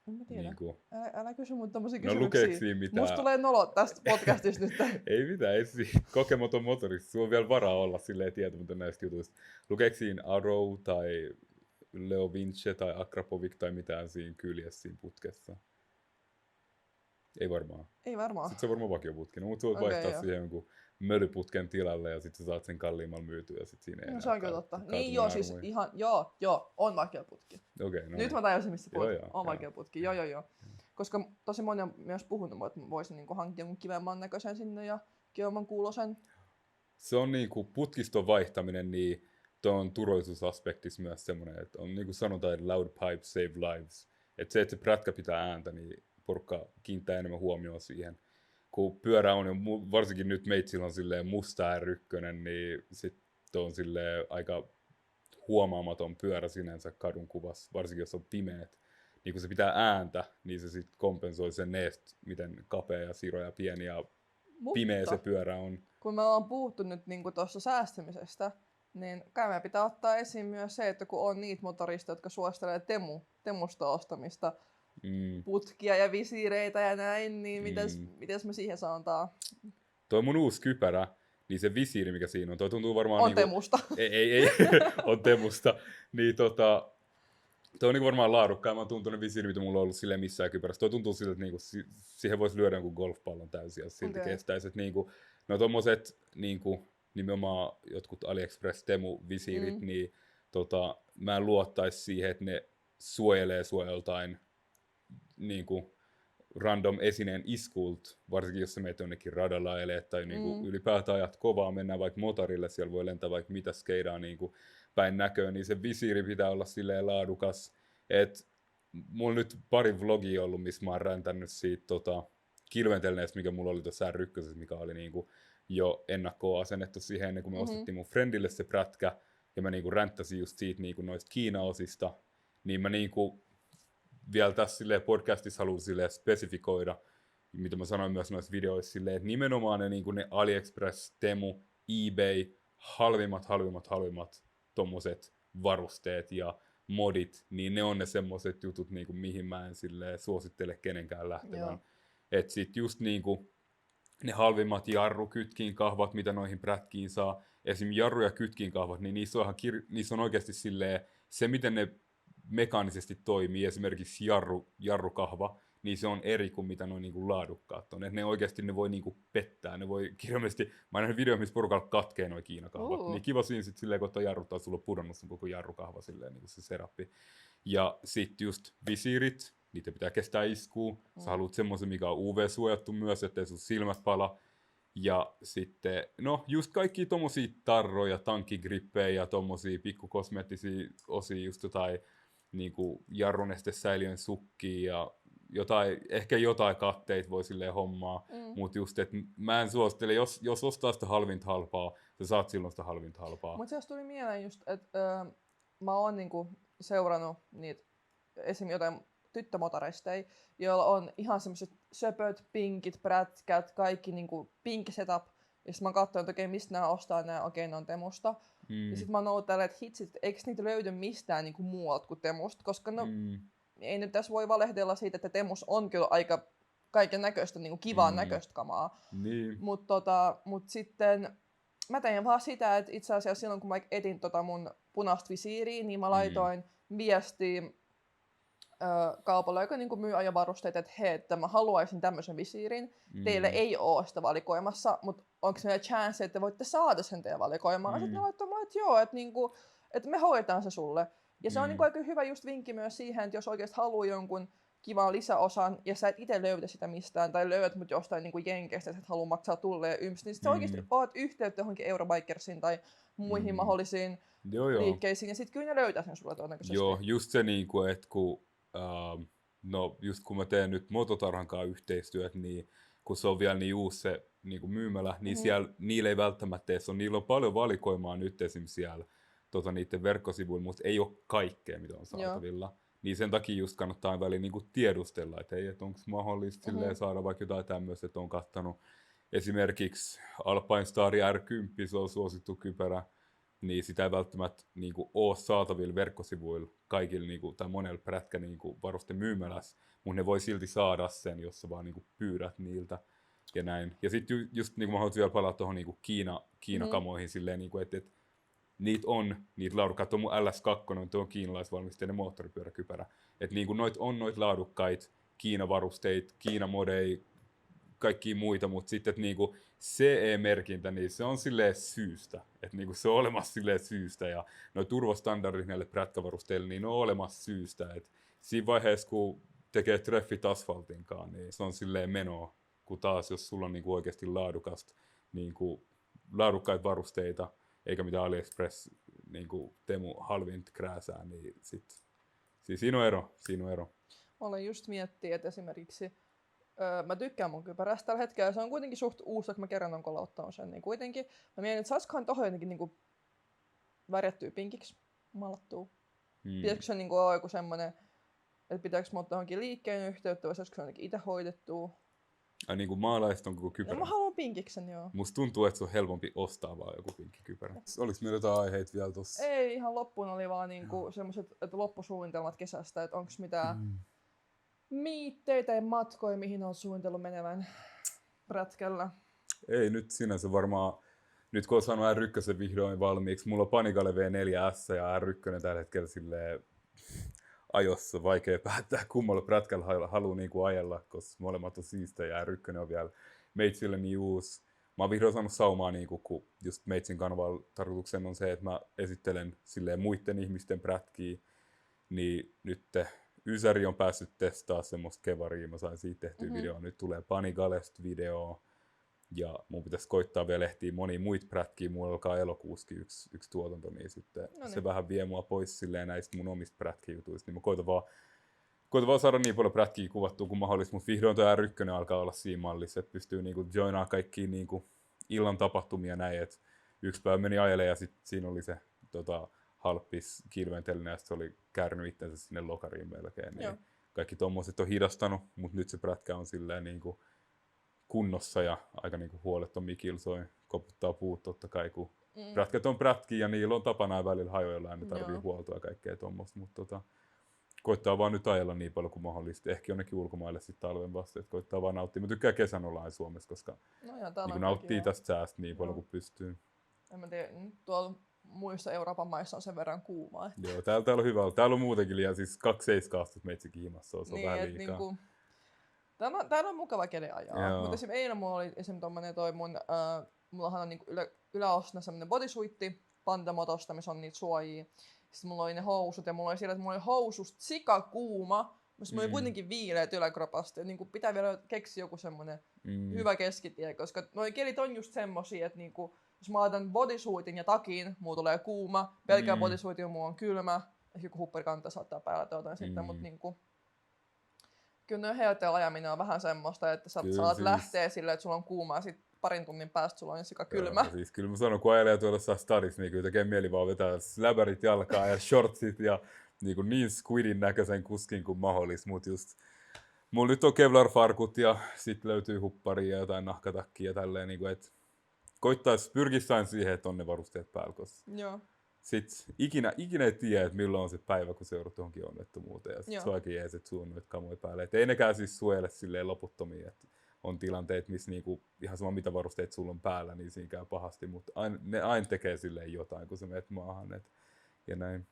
En mä tiedä. Niin älä kysy mun tommosia no, kysymyksiä. lukeeko siinä mitään? Musta tulee nolo tästä podcastista nyt. Ei mitään, ei siinä. Kokematon motorista. Sulla on vielä varaa olla silleen tietämätön näistä jutuista. Lukeeko siinä Arrow tai Leo Vince tai Akrapovic tai mitään siinä kyljessä siinä putkessa? Ei varmaan. Ei varmaan. Sitten se on varmaan vakioputki. No, mutta voit vaihtaa siihen jonkun mölyputken tilalle ja sitten sä saat sen kalliimmalla myytyä ja sitten siinä ei se on kyllä totta. Niin joo, siis ihan, joo, on vakioputki. Okay, no nyt mä tajusin, mistä puhut. On vakioputki, joo. Koska tosi moni on myös puhunut, että voisin niinku hankkia jonkun kivemman näköisen sinne ja kivemman kuulosen. Se on niinku putkiston vaihtaminen, niin tuon turvallisuusaspektissa myös semmoinen, että on niin kuin sanotaan, että loud pipes save lives. Että se prätkä pitää ääntä, niin porukka kiinnittää enemmän huomioon siihen. Kun pyörä on, varsinkin nyt meitsillä on silleen musta R1, niin sitten on silleen aika huomaamaton pyörä sinänsä kadun kuvassa, varsinkin jos on pimeät. Niin kun se pitää ääntä, niin se sitten kompensoi sen neest, miten kapea ja siro ja pieni ja pimeä se pyörä on. Kun me ollaan puhuttu nyt niin tuossa säästämisestä, niin kai pitää ottaa esiin myös se, että kun on niitä motoristeja, jotka suosittelee Temusta ostamista, putkia ja visiireitä ja näin, niin mites me siihen sanotaan? Toi mun uusi kypärä, niin se visiiri, mikä siinä on, toi tuntuu varmaan on niinku, Temusta. Ei, on Temusta. Niin Toi on niinku varmaan laadukkaan. Mä oon tuntunut visiiri, mitä mulla on ollut silleen missään kypärässä. Toi tuntuu siltä, että niinku siihen voisi lyödä jonkun golfpallon täysin, jos silti kestäisi. Että niinku, no tommoset niinku, nimenomaan jotkut AliExpress Temu-visiirit, niin mä en luottaisi siihen, että ne suojelee sua joltain niinku, random esineen iskult, varsinkin jos sä meet jonnekin radalla eleet tai niinku, ylipäätään ajat kovaa, mennään vaikka motorille, siellä voi lentää vaikka mitä skeidaa niinku, päin näköön, niin se visiiri pitää olla silleen laadukas. Et mulla nyt pari vlogia ollut, missä mä oon räntännyt siitä kilventelneestä, mikä mulla oli tuossa R1, mikä oli niinku jo ennakkoon asennettu siihen ennen kuin me ostettiin mun friendille se prätkä, ja mä niinku ränttäsin just siitä niinku noista Kiina-osista, niin mä niinku vielä tässä silleen podcastissa haluan silleen spesifikoida, mitä mä sanoin myös noissa videoissa silleen, että nimenomaan ne, niinku ne AliExpress, Temu, eBay, halvimmat tommoset varusteet ja modit, niin ne on ne semmoset jutut, niinku, mihin mä en silleen suosittele kenenkään lähtevän. Et sit just niinku ne halvimmat jarrukytkin kahvat, mitä noihin prätkiin saa, esim. Jarru- ja kytkin kahvat, niin niissä on oikeasti silleen, se miten ne mekaanisesti toimii, esimerkiksi jarrukahva, niin se on eri kuin mitä noin niinku laadukkaat on. Et ne oikeasti ne voi niinku pettää, ne voi kirjallisesti, mä oon nähnyt video, missä porukalla katkee noi Kiinakahvat, niin kiva siinä sit silleen, kun ottaa jarruttaa, sulla on pudonnut sun koko jarrukahva silleen, niinku se serappi. Ja sit just visiirit, niitä pitää kestää iskua, sä haluat semmoisen, mikä on UV-suojattu myös, ettei sun silmät pala. Ja sitten, no just kaikki tommosia tarroja, tankkigrippejä ja tommosia pikkukosmeettisia osia, just jotain niinku jarrunestesäiliön sukkia ja ehkä jotain katteita voi silleen hommaa, mutta just, että mä en suosittele, jos ostaa sitä halvinta halpaa, sä saat silloin sitä halvinta halpaa. Mutta se tuli mieleen just, että mä oon niinku seurannut niitä esim. Jotain tyttömotoristeja, joilla on ihan semmoiset söpöt, pinkit, prätkät, kaikki niinku pink setup. Ja sit mä oon katsonut, että okei, mistä nää ostaa nää, okei, ne on Temusta. Ja sit mä oon ollut tälleen, että hitsit, eikö niitä löydy mistään niinku muualta kuin Temusta, koska no, ei nyt tässä voi valehdella siitä, että Temus on kyllä aika kaiken näköistä, niinku kivaa näköistä kamaa. Niin. Mut sitten mä tein vaan sitä, että itse asiassa silloin kun mä etin mun punaista visiiriä, niin mä laitoin viestiä kaupalle, joka niinku myy ajavarusteita, että hei, että mä haluaisin tämmöisen visiirin. Teille ei ole sitä valikoimassa, mutta onko meillä chance, että voitte saada sen teidän valikoimaan? Sitten ne laittoi mulle, että joo, että me hoidetaan se sulle. Ja se on niinku aika hyvä just vinkki myös siihen, että jos oikeasti haluaa jonkun kivan lisäosan ja sä et itse löydä sitä mistään tai löydät mut jostain niinku jenkeistä, että et halua maksaa tulleja ympäri, niin sit sä oikeasti oot yhteyttä johonkin Eurobikersiin tai muihin mahdollisiin liikkeisiin ja sit kyllä ne löytää sen sulle todennäköisesti. Joo, just se niinku, että no just kun mä teen nyt Mototarhan kanssa yhteistyöt, niin kun se on vielä niin uusi se niin myymälä, niin siellä niillä ei välttämättä edes ole, niillä on paljon valikoimaa nyt esimerkiksi siellä niiden verkkosivuilla, mutta ei ole kaikkea, mitä on saatavilla. Joo. Niin sen takia just kannattaa väliin niin tiedustella, että ei, että onko mahdollista saada vaikka jotain tämmöistä, että on kattanut esimerkiksi Alpine Star R10, se on suosittu kypärä, niin sitä ei välttämättä niinku ole saatavilla verkkosivuilla kaikilla niinku, tai monella prätkä niinku, varusten myymälässä, mutta ne voi silti saada sen, jos sä vaan niinku, pyydät niiltä ja näin. Ja sitten just niinku, mä haluan vielä palata tuohon niinku, Kiina-kamoihin silleen, niinku, että niitä laadukkaita, on mun LS2, tuo on kiinalaisvalmisteinen moottoripyöräkypärä. Että niinku, noit laadukkaita Kiina-varusteita, Kiina-modeja, kaikkia muita, mutta sitten että niinku CE-merkintä, niin se on silleen syystä. Että niinku se on olemassa silleen syystä ja nuo turvastandardit näille prätkävarusteille, niin ne on olemassa syystä. Et siinä vaiheessa, kun tekee treffit asfaltinkaan, niin se on silleen menoa. Kun taas, jos sulla on niinku oikeasti laadukkaita varusteita, eikä mitään AliExpress niinku Temu halvint krääsää, niin siis siinä on ero. Olen just miettinyt, että esimerkiksi mä tykkään mun kypärästä tällä hetkellä, se on kuitenkin suht uusi, kun mä kerran on kolauttanut sen, niin kuitenkin mä mietin, että saisikohan tohon jotenkin niinku värjättyä pinkiksi, malattua. Pitäisikö se niinku olla joku semmonen, että pitääkö mä ottaa johonkin liikkeen yhteyttä, vai saisiko se jotenkin itse hoidettua? Ai niinku maalaiset on koko kypärä? Ja mä haluan pinkiksen, joo. Musta tuntuu, että se on helpompi ostaa vaan joku pinkki kypärä. Olis meillä jotain aiheita vielä tossa? Ei, ihan loppuun oli vaan niinku semmoset, että loppusuunnitelmat kesästä, että onks mitään miittejä tai matkoja, mihin on suunnitellut menevän prätkällä? Ei nyt sinänsä varmaan, nyt kun on saanut R1 vihdoin valmiiksi, mulla on Panigale V4S ja R1 tällä hetkellä silleen ajossa. Vaikea päättää, kummalla prätkällä haluaa niinku ajella, koska molemmat on siistejä ja Rykkönen on vielä meitsille niin uusi. Mä oon vihdoin saanut saumaa, niinku, kun just Meitsin kanavalla tarkoituksena on se, että mä esittelen silleen muiden ihmisten prätkiä, niin nyt Ysäri on päässyt testaamaan semmoista kevaria, mä sain siitä tehtyä videoa. Nyt tulee Panigalesta video, ja mun pitäisi koittaa vielä ehtiä monia muita prätkiä. Mulla alkaa elokuuskin yksi tuotanto, niin sitten se vähän vie mua pois silleen näistä mun omista prätkijutuista. Niin mä koitan vaan saada niin paljon prätkiä kuvattua kuin mahdollista, mutta vihdoin tuo R1 alkaa olla siinä mallissa, että pystyy niinku joinaa kaikkia niinku illan tapahtumia näin, että yksi päivä meni ajelemaan ja sitten siinä oli se halppis kilventelinen ja se oli käärinyt itsensä sinne lokariin melkein. Niin kaikki tommoset on hidastanut, mutta nyt se prätkä on silleen niinku kunnossa ja aika niinku huolettomia kilsoja, koputtaa puut totta kai, kun prätkät on prätkiä ja niillä on tapana välillä hajoilla ja ne tarvii huoltoa ja kaikkea tommoista, mutta koittaa vaan nyt ajella niin paljon kuin mahdollista, ehkä jonnekin ulkomaille sitten talven vasta, että koittaa vaan nauttia. Mä tykkään kesän olla Suomessa, koska niin nauttii tästä säästä niin paljon kuin pystyy. En mä tiedä, tuolla muissa Euroopan maissa on sen verran kuumaa. Että... Joo, täällä on hyvä. Täällä on muutenkin liian, siis 2-7 astetta meitsäkin himassa, se on niin, vähän liikaa. Niinku, täällä on mukava keli ajaa, mutta esimerkiksi eilen mulla oli tommonen mullahan on niinku yläosna semmonen bodysuitti Pandamotosta, missä on niitä suojia. Sitten mulla oli ne housut ja mulla oli siellä, että mulla oli housusta sikakuuma, mutta mulla oli kuitenkin viileät yläkropasta. Ja niinku pitää vielä keksiä joku semmonen hyvä keskitie, koska noi kelit on just semmosia, että niinku, jos mä laitan bodysuitin ja takin, mulla tulee kuuma. Pelkää bodysuitin mulla on kylmä. Ehkä joku hupparikantta saattaa päällä sitten, mutta niinku, kyllä noin heilteellä ajaminen on vähän semmoista, että sä saat lähteä silleen, että sulla on kuuma ja sit parin tunnin päästä sulla on sika kylmä. Siis kyllä mä sanon, kun ajelee tuolla stadissa, niin kyllä tekee mieli vaan vetää läbärit jalkaa ja shortsit ja niin squidin näköisen kuskin kuin mahdollista, mutta just mulla nyt on Kevlar-farkut ja sit löytyy hupparia ja jotain nahkatakkia ja tälleen, niin että pyrkisi aina siihen, että on ne varusteet päällä, koska sitten ikinä ei tiedä, että milloin on se päivä, kun seuraat johonkin onnettomuuteen ja sitten se on aika jees, että suun noita kamoja päälle. Et ei nekään siis suojele silleen loputtomia, että on tilanteet, missä niinku, ihan sama mitä varusteet sulla on päällä, niin siinä käy pahasti, mutta ne aina tekee silleen jotain, kun sä menet maahan. Ja näin.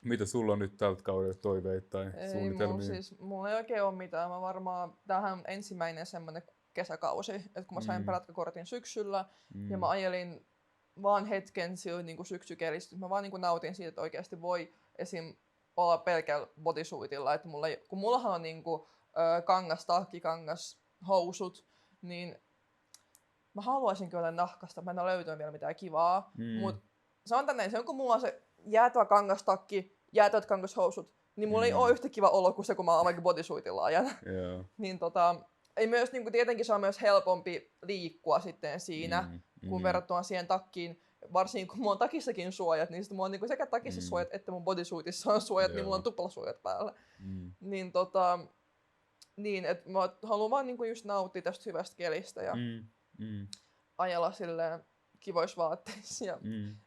Mitä sulla on nyt tältä kaudelta toiveita tai suunnitelmia? Mulla ei oikein ole mitään. Mä varmaan, tämähän on ensimmäinen semmoinen kesäkausi, että kun mä sain prätkäkortin syksyllä ja mä ajelin vaan hetken sillä niin kuin syksykelissä, mä vaan niin kuin nautin siitä, että oikeasti voi esim. Olla pelkällä bodysuitilla, että kun mullahan on niin kuin, tahki, housut, niin mä haluaisin kyllä nahkasta, mä en ole löytänyt vielä mitään kivaa, mutta se on tänne, se on kun mulla on se jäätävä kangastakki, jäätävät kangashousut, niin mulla ei ole yhtä kiva olo kuin se, kun mä oon vaikka bodysuitilla ajan. Niin ei myös, niin kuin tietenkin se on myös helpompi liikkua sitten siinä, kun verrattuna siihen takkiin. Varsinkin kun mulla on takissakin suojat, niin mulla on niin sekä takissa suojat että mun bodysuitissa on suojat, niin mulla on tuplasuojat päällä. Niin, että mä haluan vaan niin kuin just nauttia tästä hyvästä kelistä ja ajella silleen kivoissa vaatteissa. Ja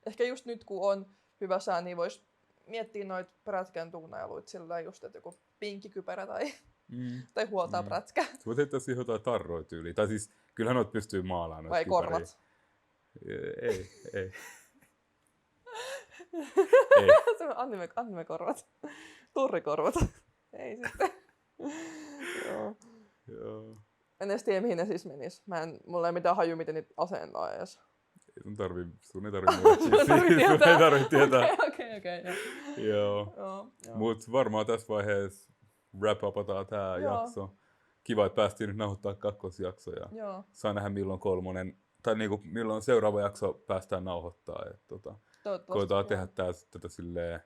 ehkä just nyt kun on hyvä sää, niin vois miettiä noita prätkän tuunailuita silleen just, että joku pinkkikypärä tai huoltaa prätkää. Sä voit heittää siihen jotain tarroja tyyliin. Tai siis kyllähän noita pystyy maalaamaan noita vai kypäriä. Korvat? Ei. Anime-korvat. Turrikorvat. Ei sitten. Joo. En edes tiedä, mihin ne siis menis. Mulla ei mitään haju, miten niitä asentaa edes. Sun ei tarvii tietää. Okei. Joo. Mut varmaan tässä vaiheessa wrap-upataan tää jakso. Kiva, että päästiin nyt nauhoittaa kakkosjakso ja saa nähdä milloin kolmonen, tai niinku milloin seuraava jakso päästään nauhoittaa. Koetaan tehdä tätä silleen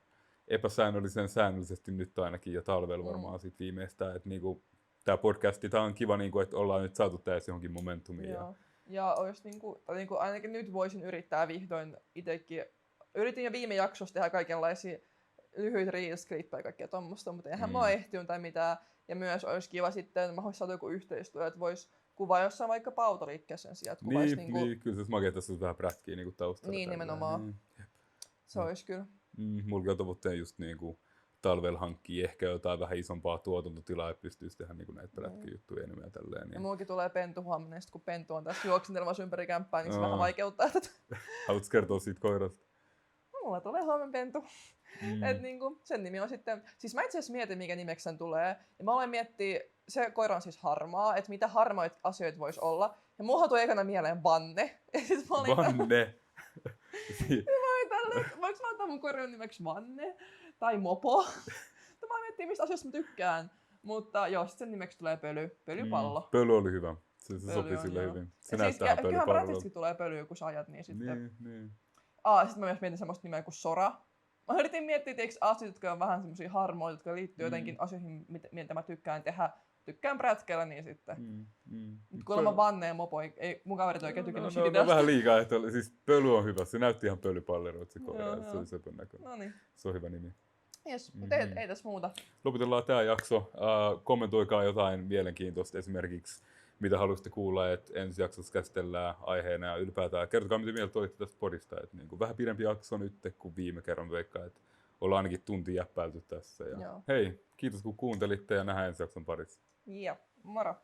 säännöllisesti nyt ainakin ja talvella varmaan sit viimeistään. Että niinku, tää podcasti, tää on kiva, niinku, että ollaan nyt saatu täys johonkin momentumiin. Ja olisi niinku, ainakin nyt voisin yrittää vihdoin itsekin. Yritin jo viime jaksossa tehdä kaikenlaisia lyhyitä reels-klippejä ja kaikkea tommoista, mutta eihän mä ole ehtinyt tai mitään. Ja myös olisi kiva sitten, mä voisin saada joku yhteistyö, että vois kuvaa jossain vaikka pautaliikkeessä sen sijaan. Niin, kyllä se makea tässä on vähän prätkiä niinku taustalla. Niin, nimenomaan. Se olisi kyllä. Mulla on tavoitteen just niinku talvella hankkii ehkä jotain vähän isompaa tuotantotilaa, että pystyisi tehdä niinku näitä prätkijuttuja enemmän ja tälleen. Ja mullakin tulee pentu huomenna, kun pentu on tässä juoksentelemassa ympäri kämppää, niin se vähän vaikeuttaa tätä. Haluatko kertoa siitä koirasta? Mulla tulee huomenna pentu. Et niinku, sen nimi on sitten, siis mä itse asiassa mietin, mikä nimeksi sen tulee. Ja mä aloin miettiä, se koira on siis harmaa, että mitä harmaita asioita voisi olla. Ja mulla tuli ekana mieleen Vanne. Ja sit mä olin Vanne. voinko mä ottaa mun koiran nimeksi Vanne? Tai Mopo? Mä miettii, mistä asioista mä tykkään. Mutta joo, sit sen nimeksi tulee Pöly. Pölypallo. Pöly oli hyvä. Se Pöly sopii on, sille joo. hyvin. Se Ja näyttää siis, kyllähän pölypallolta. Brattistakin tulee Pöly, kun sä ajat, niin sitten... Niin. Sitten mä myös mietin semmoista nimeä kuin Sora. Mä yritin miettiä, teikö asioita, jotka on vähän semmosia harmoja, jotka liittyy jotenkin asioihin, mitä mä tykkään tehdä. Tykkään prätkällä, niin sitten. Kuulemma Vanne ja Mopo, ei mun kaverit oikein tykännyt siitä ideasta. vähän liikaa, että siis Pöly on hyvä. Se näytti ihan pölypallilta se koira. Se oli sepän näköinen. Noniin. Se on hyvä nimi. Jes, ei tässä muuta. Lopetellaan tämä jakso. Kommentoikaa jotain mielenkiintoista esimerkiksi, mitä haluaisitte kuulla, että ensi jaksossa käsitellään aiheena ja ylipäätään. Kertokaa, mitä mieltä olitte tästä podista. Että niin kuin vähän pidempi jakso nyt kuin viime kerran veikkaan, että ollaan ainakin tunti jäppäilty tässä. Ja hei, kiitos kun kuuntelitte ja nähdään ensi jakson parissa. Joo, moro!